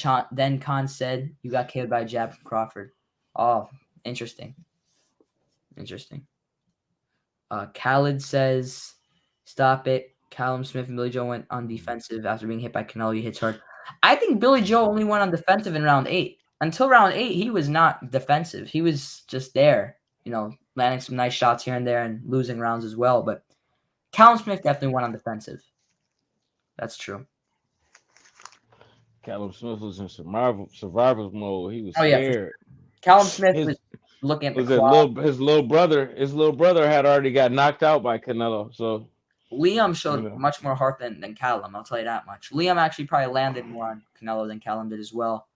Khan said, you got KO'd by a jab from Crawford. Oh, interesting. Interesting. Khaled says, stop it. Callum Smith and Billy Joe went on defensive after being hit by Canelo. He hits hard. I think Billy Joe only went on defensive in round 8. Until round 8, he was not defensive. He was just there, landing some nice shots here and there and losing rounds as well. But Callum Smith definitely went on defensive. That's true. Callum Smith was in survival mode. He was Oh, yeah. For scared. sure. Callum Smith His was looking at the was it clock. his little brother had already got knocked out by Canelo. So Liam showed much more heart than Callum, I'll tell you that much. Liam actually probably landed more on Canelo than Callum did as well.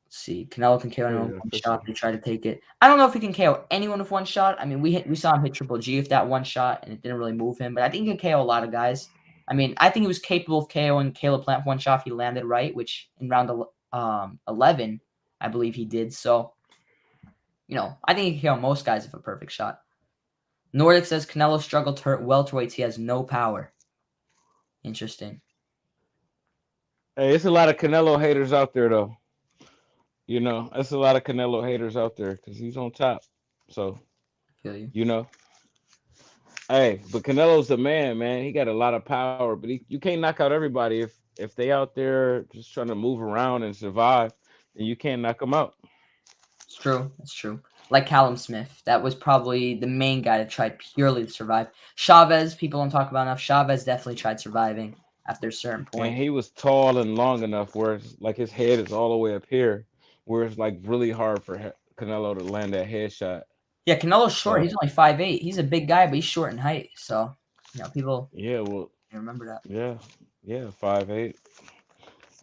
Let's see. Canelo can KO anyone with one shot. They try to take it. I don't know if he can KO anyone with one shot. I mean, we saw him hit Triple G with that one shot, and it didn't really move him. But I think he can KO a lot of guys. I mean, I think he was capable of KOing Caleb Plant with one shot if he landed right, which in round 11, I believe he did. So, I think he can KO most guys with a perfect shot. Nordic says Canelo struggled to hurt welterweights. He has no power. Interesting. hey, it's a lot of Canelo haters out there though. That's a lot of Canelo haters out there because he's on top. So I feel you. Hey, but Canelo's the man. He got a lot of power, but you can't knock out everybody if they out there just trying to move around and survive, then you can't knock them out. It's true. It's true. Like Callum Smith, that was probably the main guy that tried purely to survive. Chavez, people don't talk about enough. Chavez definitely tried surviving after a certain And point. he was tall and long enough where it's like his head is all the way up here, where it's like really hard for Canelo to land that headshot. Yeah, Canelo's short. So He's only 5'8". He's a big guy, but he's short in height. So, people yeah, well, remember that. yeah, 5'8".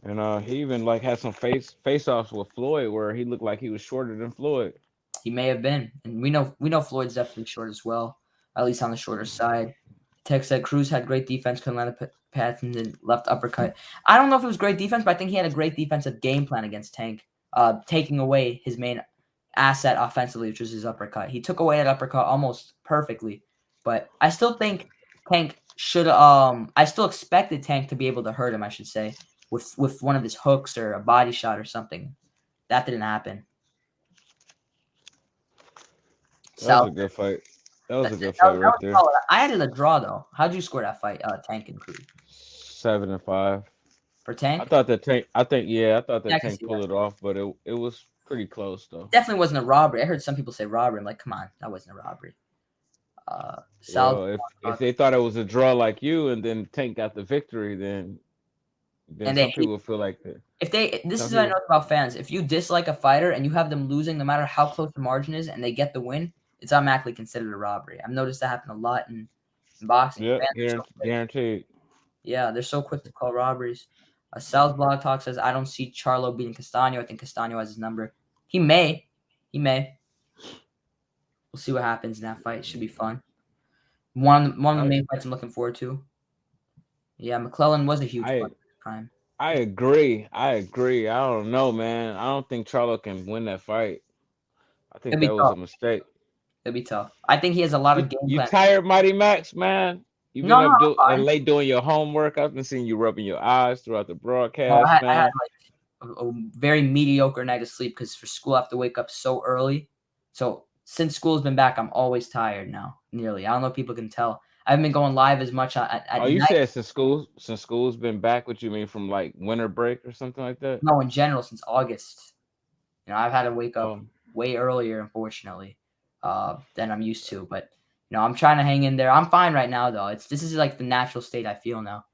And he even like had some face offs with Floyd where he looked like he was shorter than Floyd. He may have been, and we know Floyd's definitely short as well, at least on the shorter side. Tex said Cruz had great defense, couldn't land a patent and left uppercut. I don't know if it was great defense, but I think he had a great defensive game plan against Tank, taking away his main asset offensively, which was his uppercut. He took away that uppercut almost perfectly, but I still think Tank should. I still expected Tank to be able to hurt him, I should say, with one of his hooks or a body shot or something. That didn't happen. That was a good fight. That was a good fight right there. I added a draw though. How'd you score that fight, Tank and Cruz? 7-5 For Tank? I thought that Tank. I thought that I can Tank see pulled that. it off, but it was pretty close though. Definitely wasn't a robbery. I heard some people say robbery. I'm like, come on, that wasn't a robbery. Sal, Well, if they thought it was a draw like you, and then Tank got the victory, then and some people feel like that. this is what I know about fans. If you dislike a fighter and you have them losing, no matter how close the margin is, and they get the win, it's automatically considered a robbery. I've noticed that happen a lot in boxing. Yeah, guaranteed. Yeah, they're so quick to call robberies. Sal's blog talk says, I don't see Charlo beating Castano. I think Castano has his number. He may. We'll see what happens in that fight. It should be fun. One of the main fights I'm looking forward to. Yeah, McClellan was a huge fight at the time. I agree. I don't know, man. I don't think Charlo can win that fight. I think that was a mistake. It'll be tough. I think he has a lot of game plan. You tired, Mightymax, man? You've been up late doing your homework. I've been seeing you rubbing your eyes throughout the broadcast, man. I had like a very mediocre night of sleep because for school I have to wake up so early. So since school's been back, I'm always tired now. Nearly. I don't know if people can tell. I haven't been going live as much at you night. said since school's been back, what you mean from like winter break or something like that? No, in general, since August. I've had to wake up way earlier, unfortunately, than I'm used to. But I'm trying to hang in there. I'm fine right now, though. This is like the natural state I feel now.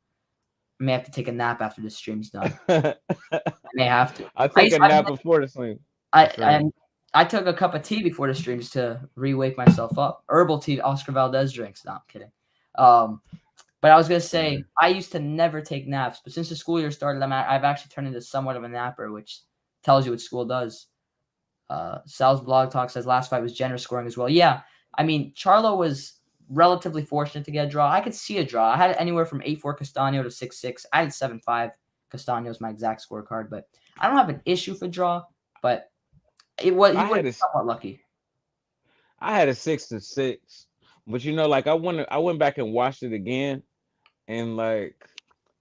I may have to take a nap after the stream's done. I may have to. I take a nap before the stream. I took a cup of tea before the streams to re-wake myself up. Herbal tea, Oscar Valdez drinks. No, I'm kidding. But I was gonna say I used to never take naps, but since the school year started, I've actually turned into somewhat of a napper, which tells you what school does. Sal's blog talk says last fight was generous scoring as well. Yeah, I mean Charlo was relatively fortunate to get a draw. I could see a draw. I had anywhere from 8-4 Castano to 6-6. I had 7-5 Castano is my exact scorecard, but I don't have an issue for draw. But he was somewhat lucky. I had a 6-6, but like I went back and watched it again, and like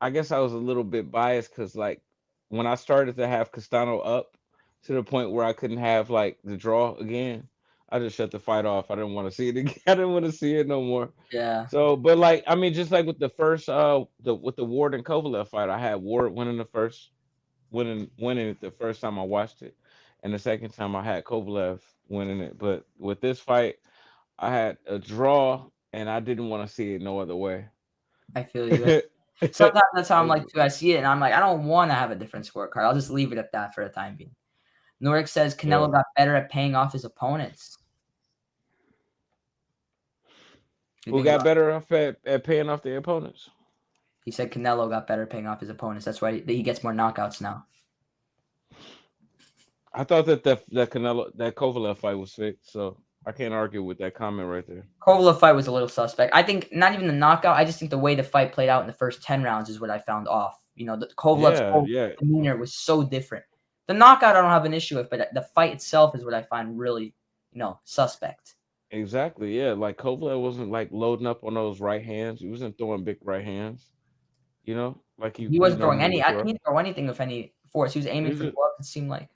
I guess I was a little bit biased because like when I started to have Castano up to the point where I couldn't have like the draw again, I just shut the fight off. I didn't want to see it again. I didn't want to see it no more. Yeah, So, but like I mean, just like with the first with the Ward and Kovalev fight, I had Ward winning it the first time I watched it, and the second time I had Kovalev winning it. But with this fight, I had a draw, and I didn't want to see it no other way. I feel you. I Sometimes that's how I'm was like too. I see it and I'm like, I don't want to have a different scorecard. I'll just leave it at that for the time being. Norik says yeah. Canelo got better at paying off his opponents. You Who think got about? better off at paying off their opponents? He said Canelo got better at paying off his opponents. That's why he gets more knockouts now. I thought that Kovalev fight was fixed, so I can't argue with that comment right there. Kovalev fight was a little suspect. I think not even the knockout. I just think the way the fight played out in the first 10 rounds is what I found off. The Kovalev's Yeah, whole yeah, demeanor was so different. The knockout I don't have an issue with, but the fight itself is what I find really, suspect. exactly. Yeah, like Kovalev wasn't like loading up on those right hands. He wasn't throwing big right hands, like He he wasn't throwing normally any. would He throw. didn't throw anything with any force. He was He aiming was for just, gloves. It seemed like.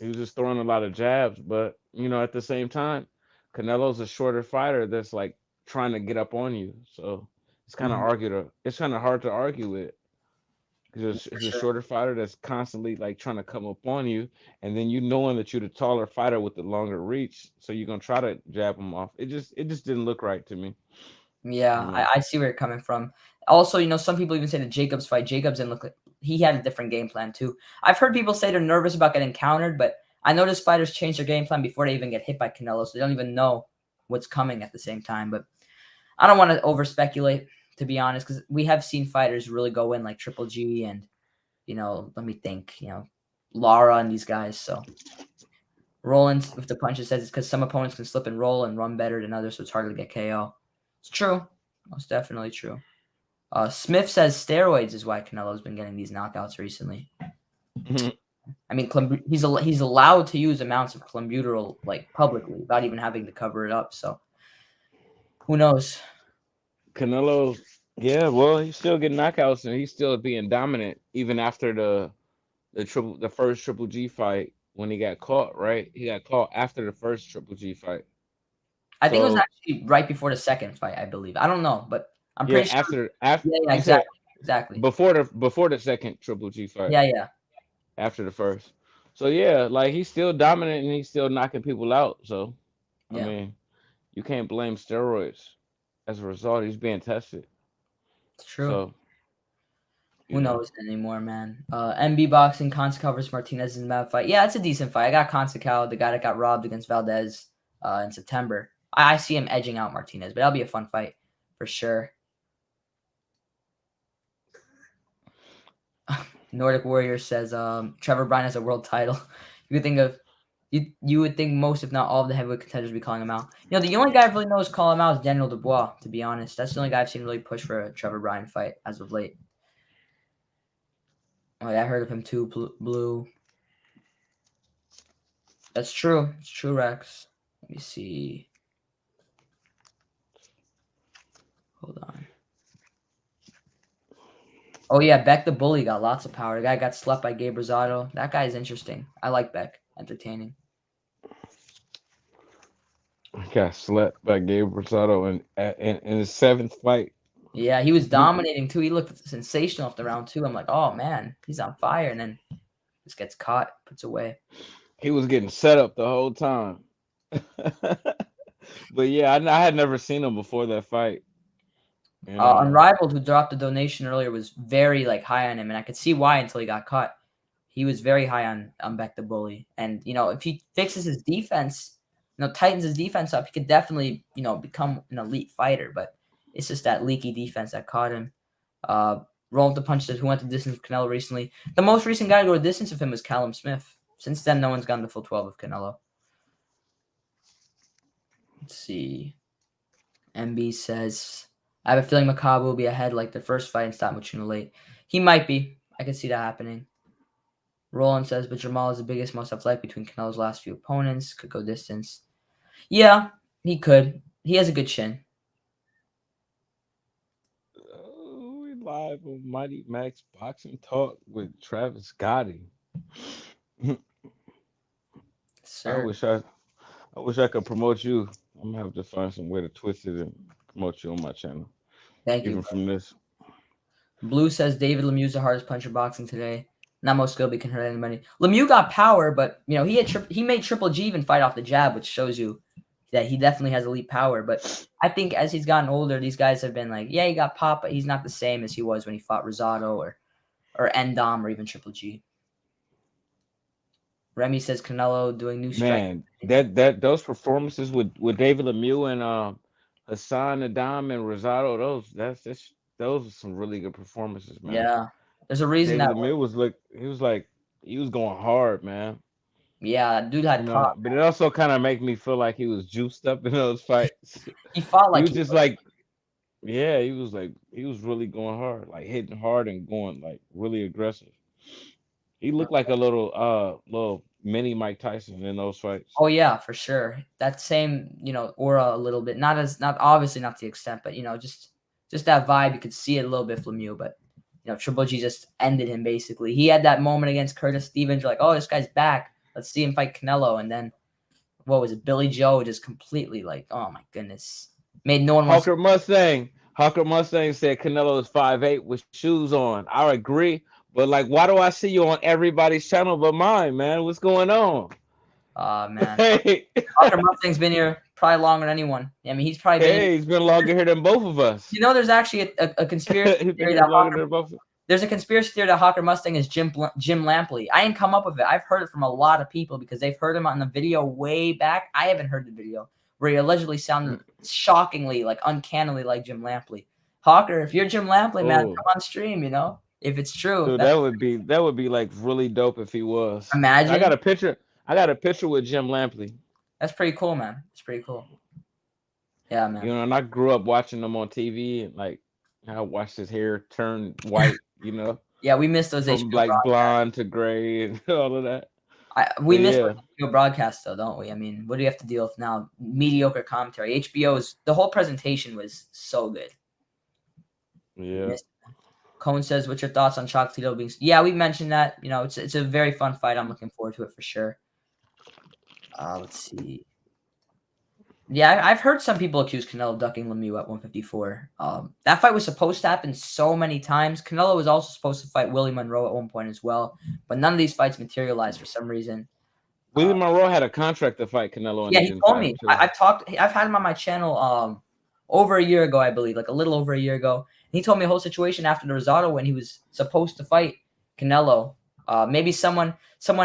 he was just throwing a lot of jabs, but at the same time, Canelo's a shorter fighter that's like trying to get up on you. So Mhm, it's kind of hard to argue with. Because for it's a sure. shorter fighter that's constantly like trying to come up on you, and then you knowing that you're the taller fighter with the longer reach, so you're gonna try to jab him off. It just didn't look right to me, you Yeah, know. I see where you're coming from. Also, some people even say the Jacobs fight. Jacobs didn't look like he had a different game plan too. I've heard people say they're nervous about getting countered, but I notice fighters change their game plan before they even get hit by Canelo, so they don't even know what's coming at the same time. But I don't want to over speculate, to be honest, because we have seen fighters really go in like Triple G and let me think, Lara and these guys. So Roland with the punches says it's because some opponents can slip and roll and run better than others, so it's harder to get KO. It's true, most definitely true. Smith says steroids is why Canelo's been getting these knockouts recently. I mean, he's allowed to use amounts of clenbuterol like publicly without even having to cover it up. So who knows? Canelo, yeah, well, he's still getting knockouts and he's still being dominant even after the first Triple G fight when he got caught. Right, he got caught after the first Triple G fight. I think it was So actually right before the second fight. I believe. I don't know, but I'm yeah, pretty sure. after Yeah, yeah, you said exactly, exactly. before the second Triple G fight. Yeah, yeah, After the first. So yeah, like he's still dominant and he's still knocking people out. So I yeah. mean, you can't blame steroids. As a result, he's being tested. It's true. So you Who know, knows anymore, man? MB boxing. Konsakow versus Martinez is a bad fight. Yeah, it's a decent fight. I got Konsakow, the guy that got robbed against Valdez in September. I see him edging out Martinez, but that'll be a fun fight for sure. Nordic Warrior says Trevor Bryan has a world title. You would think most, if not all, of the heavyweight contenders would be calling him out. The only guy I really know is call him out is Daniel Dubois. To be honest, that's the only guy I've seen really push for a Trevor Bryan fight as of late. Oh, yeah, I heard of him too. Blue. That's true. It's true, Rex. Let me see. Hold on. Oh yeah, Beck the Bully got lots of power. The guy got slept by Gabe Rosado. That guy is interesting. I like Beck. Entertaining. got slept by Gabe Rosado in his seventh fight. Yeah, he was dominating too. He looked sensational after round two. I'm like, oh man, he's on fire, and then just gets caught, puts away. He was getting set up the whole time. But yeah, I had never seen him before that fight. You know, Unrivaled, who dropped the donation earlier, was very high on him, and I could see why until he got caught. He was very high on Beck the Bully, and if he fixes his defense, tightens his defense up, he could definitely become an elite fighter. But it's just that leaky defense that caught him. Rolling the punch says, who went the distance with Canelo recently? The most recent guy to go the distance of him was Callum Smith. Since then, no one's gotten the full 12 of Canelo. Let's see. MB says, I have a feeling Makabu will be ahead like the first fight and stop Machino late. He might be. I can see that happening. Roland says, but Jamal is the biggest, most athletic between Canelo's last few opponents. Could go distance. Yeah, he could. He has a good chin. live on Mightymax Boxing Talk with Travis Gotti. I Sir. wish I, I wish I could promote you. I'm gonna have to find some way to twist it and promote you on my channel, Thank you. even from this. Blue says David Lemieux's the hardest puncher boxing today. Not most Skilby can hurt anybody. Lemieux got power, but he made Triple G even fight off the jab, which shows you that he definitely has elite power. But I think as he's gotten older, these guys have been like, yeah, he got pop, but he's not the same as he was when he fought Rosado or Endom or even Triple G. Remy says Canelo doing new strike. Man, that those performances with David Lemieux and Hassan Nadam and Rosado, those are some really good performances, man. Yeah, there's a reason David that. Lemieux he was going hard, man. Yeah, dude You had pop. know, but it also kind of make me feel like he was juiced up in those fights. He fought He like was he just was. like, yeah, he was really going hard, like hitting hard and going like really aggressive. He looked like a little mini Mike Tyson in those fights. Oh yeah, for sure. That same, aura a little bit. Not obviously not to the extent, but just that vibe. You could see it a little bit from Lemieux, but Triple G just ended him basically. He had that moment against Curtis Stevens. You're like, oh, this guy's back. Let's see him fight Canelo. And then what was it? Billy Joe just completely like, oh my goodness, made no one wants to. Hawker Mustang said Canelo is 5'8" with shoes on. I agree, but like, why do I see you on everybody's channel but mine, man? What's going on? Man, Hey, Walker Mustang's been here probably longer than anyone. I mean, he's probably been. hey, he's been longer here than both of us. There's actually a conspiracy He's been theory here that longer than both. There's a conspiracy theory that Hawker Mustang is Jim Lampley. I didn't come up with it. I've heard it from a lot of people because they've heard him on the video way back. I haven't heard the video where he allegedly sounded shockingly, like uncannily like Jim Lampley. Hawker, if you're Jim Lampley, man, Oh, come on stream, if it's true. dude, that would be like really dope if he was. I got Imagine. a picture. I got a picture with Jim Lampley. That's pretty cool, man. It's pretty cool. Yeah, You man. know, and I grew up watching him on TV, and like I watched his hair turn white. You know, Yeah, we missed those from HBO like broadcasts. blonde to gray and all of that. We But missed yeah, those HBO broadcasts, though, don't we? I mean, what do you have to deal with now? Mediocre commentary. HBO's the whole presentation was so good. yeah. Cone says, "What's your thoughts on Chocolatito being?" Yeah, we mentioned that. It's a very fun fight. I'm looking forward to it for sure. Let's see. Yeah, I've heard some people accuse Canelo of ducking Lemieux at 154. That fight was supposed to happen so many times. Canelo was also supposed to fight Willie Monroe at one point as well, but none of these fights materialized for some reason. Willie Monroe had a contract to fight Canelo, and Yeah, he he didn't told fight me. him too. I've had him on my channel over a year ago, I believe, like a little over a year ago. And he told me a whole situation after the Rosado when he was supposed to fight Canelo. Maybe someone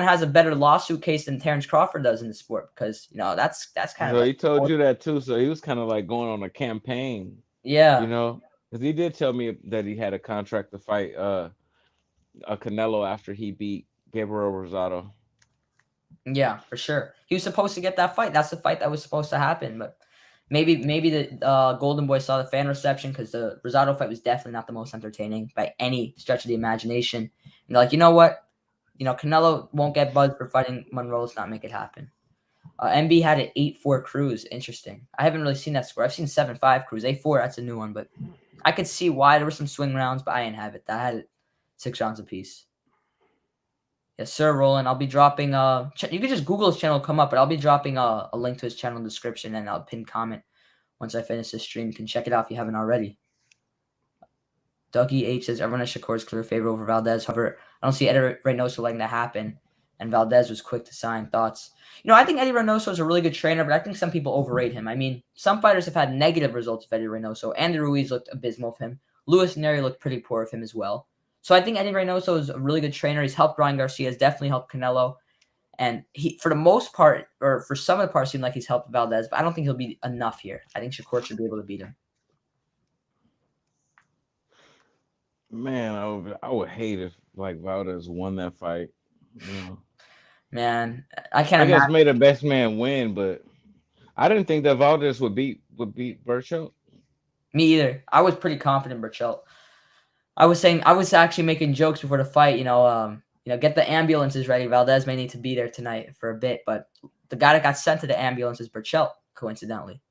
has a better lawsuit case than Terence Crawford does in the sport because that's kind of So like he told you that too. So he was kind of like going on a campaign, you yeah. know, because he did tell me that he had a contract to fight a Canelo after he beat Gabriel Rosado. Yeah, for sure. He was supposed to get that fight. That's the fight that was supposed to happen. But maybe the Golden Boy saw the fan reception because the Rosado fight was definitely not the most entertaining by any stretch of the imagination. And they're like, you know what? Canelo won't get buzzed for fighting Monroe. Let's not make it happen. MB had an 8-4 cruise. Interesting. I haven't really seen that score. I've seen 7-5 cruise. 8-4, that's a new one. But I could see why there were some swing rounds, but I didn't have it. I had it 6 rounds apiece. Yes, sir, Roland. I'll be dropping you can just Google his channel, come up, but I'll be dropping a link to his channel in the description and I'll pin comment once I finish this stream. You can check it out if you haven't already. Dougie H says everyone has Shakur's clear favor over Valdez. However, I don't see Eddie Reynoso letting that happen. And Valdez was quick to sign. Thoughts? I think Eddie Reynoso is a really good trainer, but I think some people overrate him. I mean, some fighters have had negative results with Eddie Reynoso. Andy Ruiz looked abysmal with him. Luis Neri looked pretty poor with him as well. So I think Eddie Reynoso is a really good trainer. He's helped Ryan Garcia. Has definitely helped Canelo. And he, for the most part, or for some of the parts, seemed like he's helped Valdez. But I don't think he'll be enough here. I think Shakur should be able to beat him. Man, I would hate if like Valdez won that fight. You know, Man, I can't I guess imagine. made a best man win, but I didn't think that Valdez would beat Burchell. Me either. I was pretty confident, Burchell. I was actually making jokes before the fight. Get the ambulances ready. Valdez may need to be there tonight for a bit, but the guy that got sent to the ambulance is Burchell, coincidentally.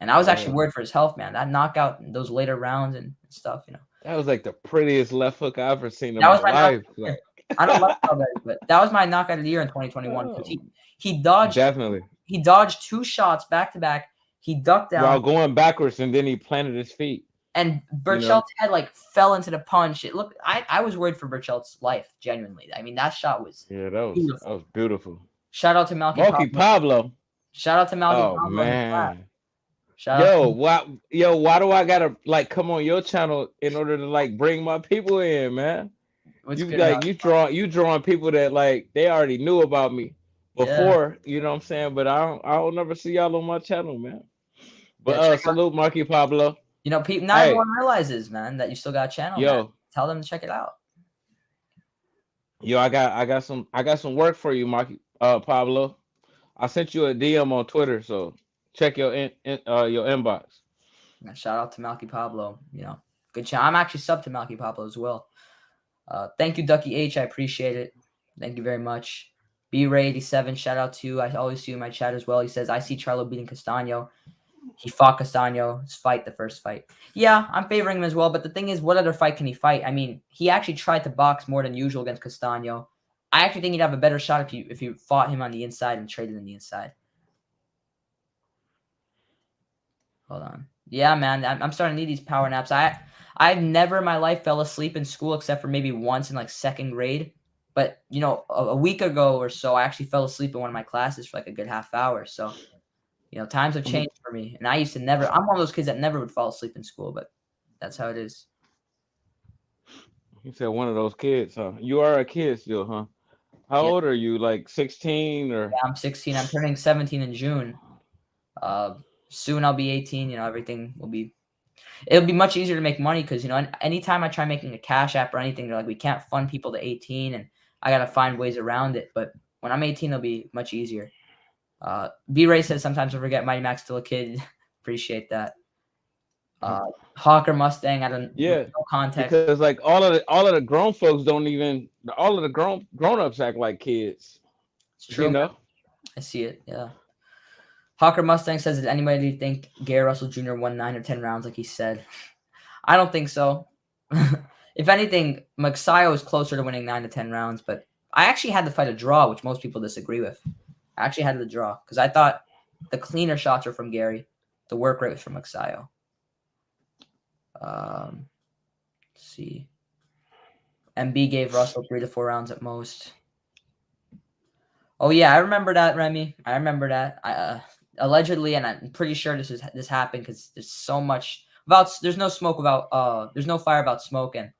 And I was actually Yeah, worried for his health, man. That knockout, those later rounds and stuff. That was like the prettiest left hook I ever seen in That my was my knockout life. of the year. Like, I don't like strawberries, but that was my knockout of the year in 2021 because oh, he dodged definitely. he dodged 2 shots back to back. He ducked down, While going backwards, and then he planted his feet. and You know, Burchell's head like fell into the punch. It looked. I was worried for Burchell's life, genuinely. I mean, that shot was yeah, that beautiful. was beautiful. Shout out to Malky Mulkey Pablo. Pablo. Shout out to Malky Oh Pablo in the chat. man. Shout out to Why do I gotta like come on your channel in order to like bring my people in, man? what's You good, like Malky. you drawing people that like they already knew about me Yeah, before, you know what I'm saying? But I don't never see y'all on my channel, man. But yeah. Check out. salute Marky Pablo. People. Not Hey, everyone realizes, man, that you still got a channel, man. yo, Tell them to check it out. I got some work for you, Marky Pablo. I sent you a DM on Twitter, so check your inbox. And shout out to Malky Pablo. Good channel. I'm actually sub to Malky Pablo as well. Thank you, Ducky H. I appreciate it. Thank you very much. B Ray 87. Shout out to you. I always see you in my chat as well. He says I see Charlo beating Castano. He fought Castano. His fight, the first fight. Yeah, I'm favoring him as well. But the thing is, what other fight can he fight? I mean, he actually tried to box more than usual against Castano. I actually think he'd have a better shot if you fought him on the inside and traded on the inside. Hold on. Yeah, man, I'm starting to need these power naps. I've never in my life fell asleep in school except for maybe once in like second grade. But a week ago or so, I actually fell asleep in one of my classes for like a good half hour. So times have changed for me. And I used to never. I'm one of those kids that never would fall asleep in school, but that's how it is. He said one of those kids, huh? You are a kid still, huh? How Yeah, old are you? Like 16 or? yeah, I'm 16. I'm turning 17 in June. Soon I'll be 18. Everything will be. It'll be much easier to make money because anytime I try making a cash app or anything, they're like, we can't fund people to 18, and I gotta find ways around it. But when I'm 18, it'll be much easier. B Ray says sometimes I forget Mightymax still a kid. Appreciate that. Hawker Mustang, I don't Yeah, no context. because like all of the grown folks don't even all of the grown ups act like kids. It's You true. know? I see it. Yeah. Hawker Mustang says, did anybody think Gary Russell Jr. won 9 or 10 rounds like he said? I don't think so. If anything, Magsayo is closer to winning 9 to 10 rounds, but I actually had the fight a draw, which most people disagree with. I actually had the draw because I thought the cleaner shots were from Gary. The work rate was from Magsayo. Let's see. MB gave Russell 3 to 4 rounds at most. Oh yeah, I remember that, Remy. I remember that. Allegedly, and I'm pretty sure this happened because there's so much there's no smoke without there's no fire about smoke, and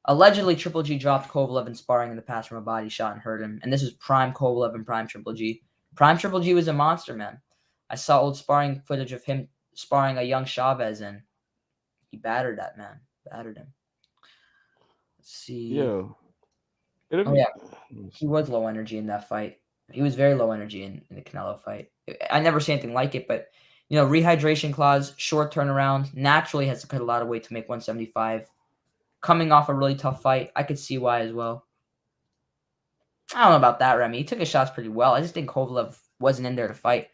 allegedly Triple G dropped Kovalev in sparring in the past from a body shot and hurt him, and this is prime Kovalev and prime Triple G. Prime Triple G was a monster, man. I saw old sparring footage of him sparring a young Chavez, and he battered that man. Battered him. Let's see. Yeah. Oh yeah, he was low energy in that fight. He was very low energy in the Canelo fight. I never see anything like it, but rehydration clause, short turnaround, naturally has to cut a lot of weight to make 175. Coming off a really tough fight, I could see why as well. I don't know about that, Remy. He took his shots pretty well. I just think Kovalev wasn't in there to fight.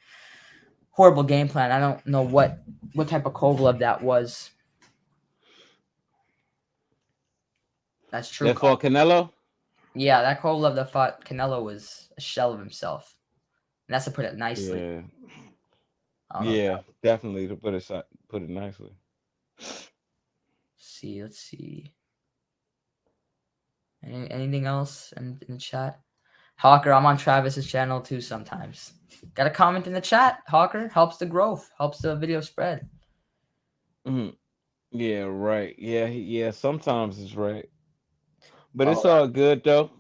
Horrible game plan. I don't know what type of Kovalev that was. That's true. That fought Canelo? Yeah, that Kovalev that fought Canelo was a shell of himself. And that's to put it nicely. Yeah. I don't know. Yeah, definitely to put it nicely. Let's see. Anything else in the chat? Hawker, I'm on Travis's channel too sometimes. Got a comment in the chat, Hawker. Helps the growth, helps the video spread. Mhm. Yeah, right. Yeah, sometimes it's right. But it's Oh, all good though.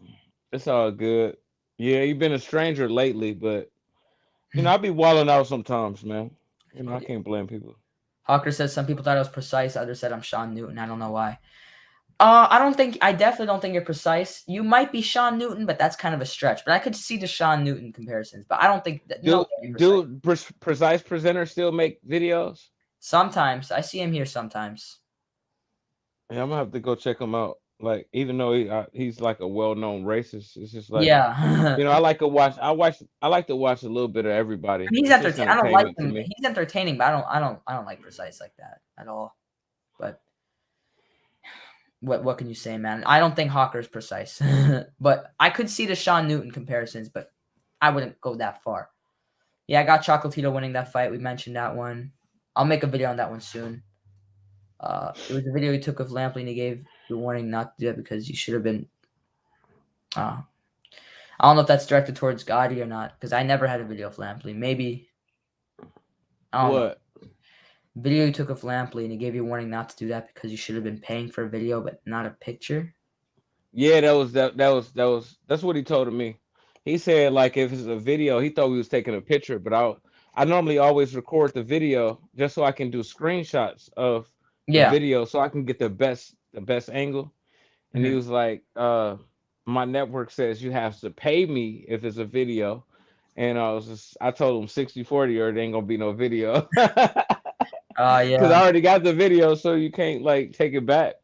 It's all good. Yeah, you've been a stranger lately, but I be walling out sometimes, man. I can't blame people. Hawker says some people thought it was precise, others said I'm Sean Newton. I don't know why. I definitely don't think you're precise. You might be Sean Newton, but that's kind of a stretch. But I could see the Sean Newton comparisons. But I don't think that Precise presenters still make videos? Sometimes I see him here sometimes. Yeah, I'm gonna have to go check him out. Like, even though he's like a well-known racist, it's just like Yeah. I like to watch. I like to watch a little bit of everybody. He's It's just entertaining. I don't like entertainment to him. me. He's entertaining, but I don't like precise like that at all. But what can you say, man? I don't think Hawker is precise, but I could see the Sean Newton comparisons, but I wouldn't go that far. Yeah, I got Chocolatito winning that fight. We mentioned that one. I'll make a video on that one soon. It was a video he took of Lampley, and he gave the warning not to do it because you should have been. I don't know if that's directed towards Gotti or not, because I never had a video of Lampley. Maybe I don't know. What? Video you took of Lampley, and he gave you a warning not to do that because you should have been paying for a video but not a picture. Yeah, that's what he told me. He said like if it's a video, he thought we was taking a picture, but I normally always record the video just so I can do screenshots of the Yeah. video so I can get the best angle. And he Mhm. was like, my network says you have to pay me if it's a video. And I told him 60/40 or it ain't gonna be no video. Because Yeah. I already got the video, so you can't like take it back.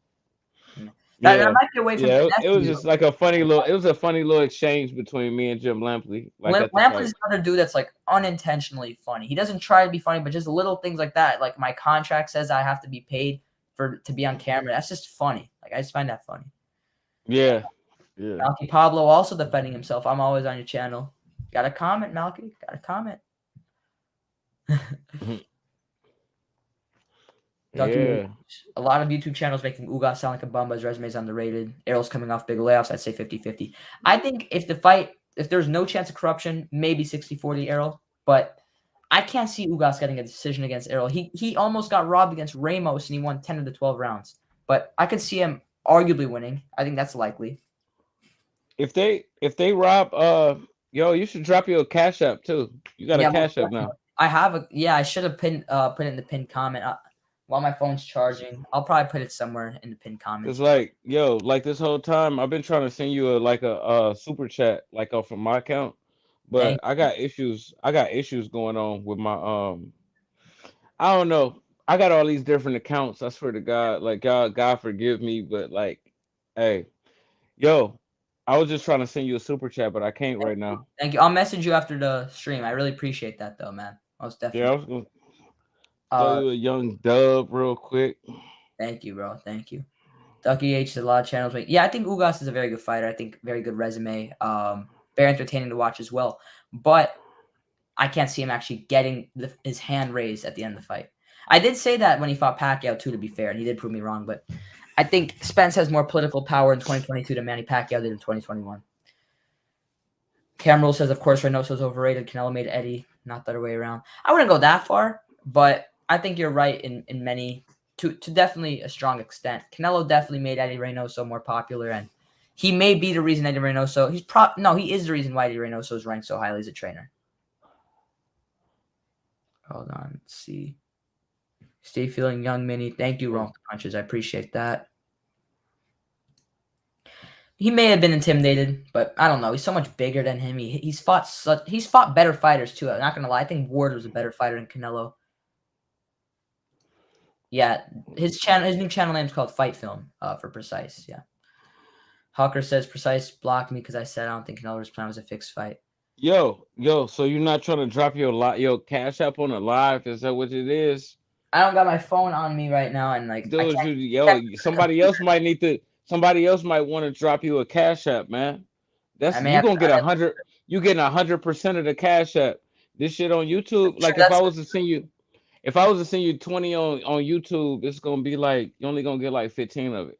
That Yeah, might be a way for him yeah. to It net was you. just like a funny little. It was a funny little exchange between me and Jim Lampley, like at the Lampley's fight. another dude that's like unintentionally funny. He doesn't try to be funny, but just little things like that. Like my contract says I have to be paid to be on camera. That's just funny. Like I just find that funny. Yeah, yeah. Malky Pablo also defending himself. I'm always on your channel. Got a comment, Malky? Got a comment. Mhm. Ducky, Yeah. a lot of YouTube channels making Ugas sound like a bum, but his resume is underrated. Errol's coming off big layoffs. I'd say 50-50. I think if there's no chance of corruption, maybe 60-40 Errol. But I can't see Ugas getting a decision against Errol. He almost got robbed against Ramos, and he won 10 of the 12 rounds. But I could see him arguably winning. I think that's likely. If they rob, yo, you should drop your cash app too. You got a Yeah, most cash app now. definitely. I have a yeah. I should have put it in the pinned comment. While my phone's charging, I'll probably put it somewhere in the pinned Cause comments. like, yo, like this whole time I've been trying to send you a super chat like off from my account, but Thank I you. got issues. I got issues going on with my I don't know. I got all these different accounts. I swear to God, like God forgive me, but like, hey, yo, I was just trying to send you a super chat, but I can't Thank right you. now. Thank you. I'll message you after the stream. I really appreciate that, though, man. Most Yeah, definitely. I was gonna throw Uh, you a young dub real quick. Thank you, bro. Thank you. Ducky H. A lot of channels. Yeah, I think Ugas is a very good fighter. I think very good resume. Very entertaining to watch as well. But I can't see him actually getting his hand raised at the end of the fight. I did say that when he fought Pacquiao too, to be fair, and he did prove me wrong. But I think Spence has more political power in 2022 than Manny Pacquiao did in 2021. Cam Rule says, of course, Reynoso's overrated. Canelo made Eddie, not the other way around. I wouldn't go that far, but I think you're right in many, to definitely a strong extent. Canelo definitely made Eddie Reynoso more popular, and he may be the reason Eddie Reynoso. He is the reason why Eddie Reynoso is ranked so highly as a trainer. Hold on, let's see. Stay feeling young, Mini. Thank you, Ron Punches. I appreciate that. He may have been intimidated, but I don't know. He's so much bigger than him. He's fought better fighters too. I'm not gonna lie. I think Ward was a better fighter than Canelo. Yeah, his new channel name is called Fight Film. For Precise. Yeah. Hawker says Precise blocked me because I said I don't think Canelo's plan was a fixed fight. Yo, so you're not trying to drop your cash app on the live? Is that what it is? I don't got my phone on me right now, and like I Dude, can't check the somebody else computer. might need to. Somebody else might want to drop you a cash app, man. I That's may you have. gonna get 100. You getting 100% of the cash app. This shit on YouTube. Sure, Like that's if I was to send you 20 on YouTube, it's gonna be like you only gonna get like 15 of it.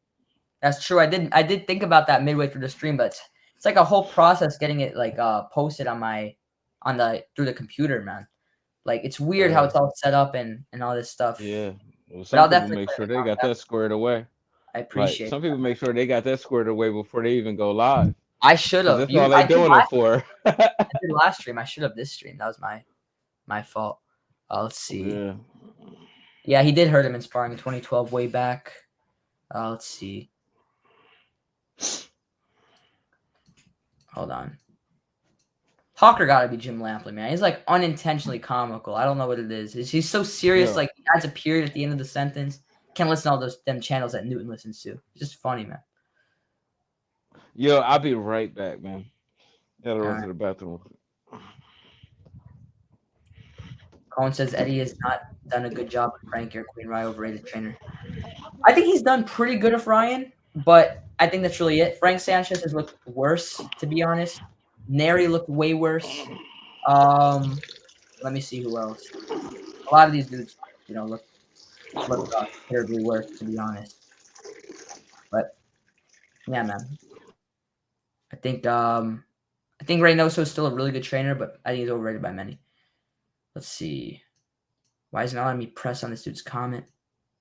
That's true. I did think about that midway through the stream, but it's like a whole process getting it like posted on the through the computer, man. Like it's weird how Uh, it's all set up and all this stuff. yeah. Well, But some I'll people definitely make put it in sure the they got comments. that squared away. I Like appreciate some that. people make sure they got that squared away before they even go live, I should cause have. that's all they doing it for. I did last stream. I should have this stream. That was my fault. Let's see. Yeah. Yeah, he did hurt him in sparring in 2012 way back. Let's see. Hold on. Hawker got to be Jim Lampley, man. He's like unintentionally comical. I don't know what it is. He's so serious. Yeah. Like he adds a period at the end of the sentence. Can't listen to all those them channels that Newton listens to. It's just funny, man. Yo, I'll be right back, man. Gotta All run right. to the bathroom. Cohen says Eddie has not done a good job with Frank or Queen Rye overrated trainer. I think he's done pretty good with Ryan. But I think that's really it. Frank Sanchez has looked worse, to be honest. Neri looked way worse. Um, let me see who else. A lot of these dudes, look terribly worse, to be honest. But yeah, man. I think I think Reynoso is still a really good trainer, but I think he's overrated by many. Let's see. Why isn't it letting me press on this dude's comment?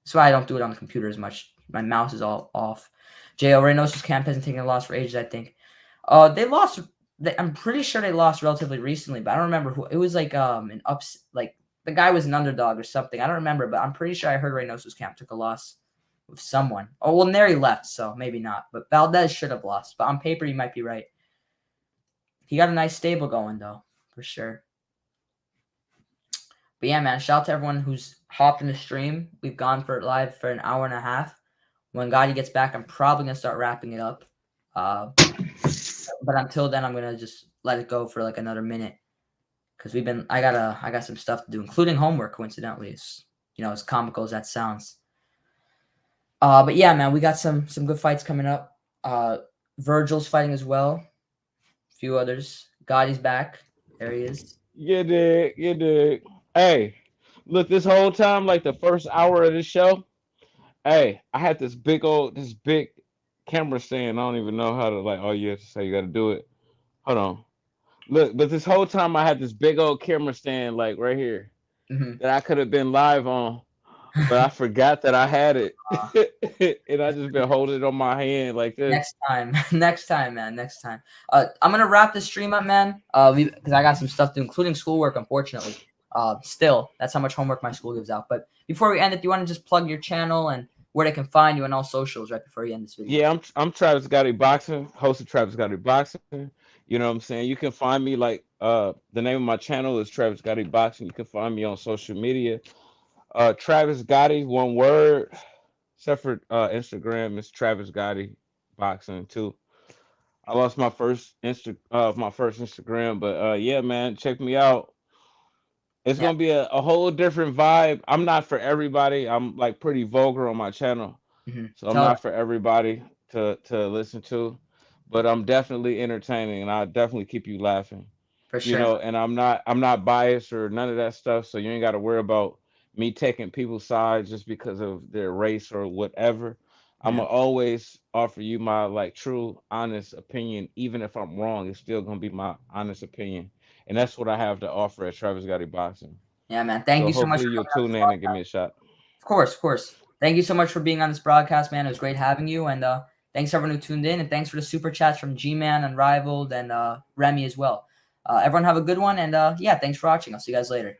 That's why I don't do it on the computer as much. My mouse is all off. J.O. Reynoso's camp hasn't taken a loss for ages, I think. They lost. I'm pretty sure they lost relatively recently, but I don't remember who. It was like an ups. Like the guy was an underdog or something. I don't remember, but I'm pretty sure I heard Reynoso's camp took a loss with someone. Oh well, Neri left, so maybe not. But Valdez should have lost. But on paper, you might be right. He got a nice stable going though, for sure. But yeah, man, shout out to everyone who's hopped in the stream. We've gone for live for an hour and a half. When Gotti gets back, I'm probably gonna start wrapping it up. Uh, but until then, I'm gonna just let it go for like another minute because I got some stuff to do, including homework. Coincidentally, it's as comical as that sounds. But yeah, man, we got some good fights coming up. Virgil's fighting as well. A few others. Gotti's back. There he is. You dig, you dig. Hey, look, this whole time, like the first hour of this show, hey, I had this big camera stand. I don't even know how to like. Oh, you have to say you got to do it. Hold on. Look, but this whole time I had this big old camera stand like right here Mm-hmm. that I could have been live on, but I forgot that I had it, uh, and I just been holding it on my hand like this. Next time, next time, man. Next time. I'm gonna wrap this stream up, man. Because I got some stuff to do, including schoolwork, unfortunately. Still, that's how much homework my school gives out. But before we end it, do you want to just plug your channel and where they can find you on all socials right before you end this video? Yeah, I'm Travis Gotti Boxing, host of Travis Gotti Boxing. You know what I'm saying? You can find me like the name of my channel is Travis Gotti Boxing. You can find me on social media. Travis Gotti, one word. Except for Instagram, it's Travis Gotti Boxing too. I lost my first Instagram, but yeah, man, check me out. It's Yeah. gonna be a whole different vibe. I'm not for everybody. I'm like pretty vulgar on my channel, so I'm Tell them not for everybody to listen to. But I'm definitely entertaining, and I definitely keep you laughing. for You sure, man. know, and I'm not biased or none of that stuff. So you ain't got to worry about me taking people's sides just because of their race or whatever. I'm Yeah. gonna always offer you my like true, honest opinion, even if I'm wrong. It's still gonna be my honest opinion, and that's what I have to offer at Travis Gotti Boxing. Yeah, man. Thank So you so much hopefully for you'll coming on tune this in and give podcast. me a shot. Of course, of course. Thank you so much for being on this broadcast, man. It was great having you, and thanks everyone who tuned in, and thanks for the super chats from G-Man, Unrivaled, and Remy as well. Everyone have a good one, and yeah, thanks for watching. I'll see you guys later.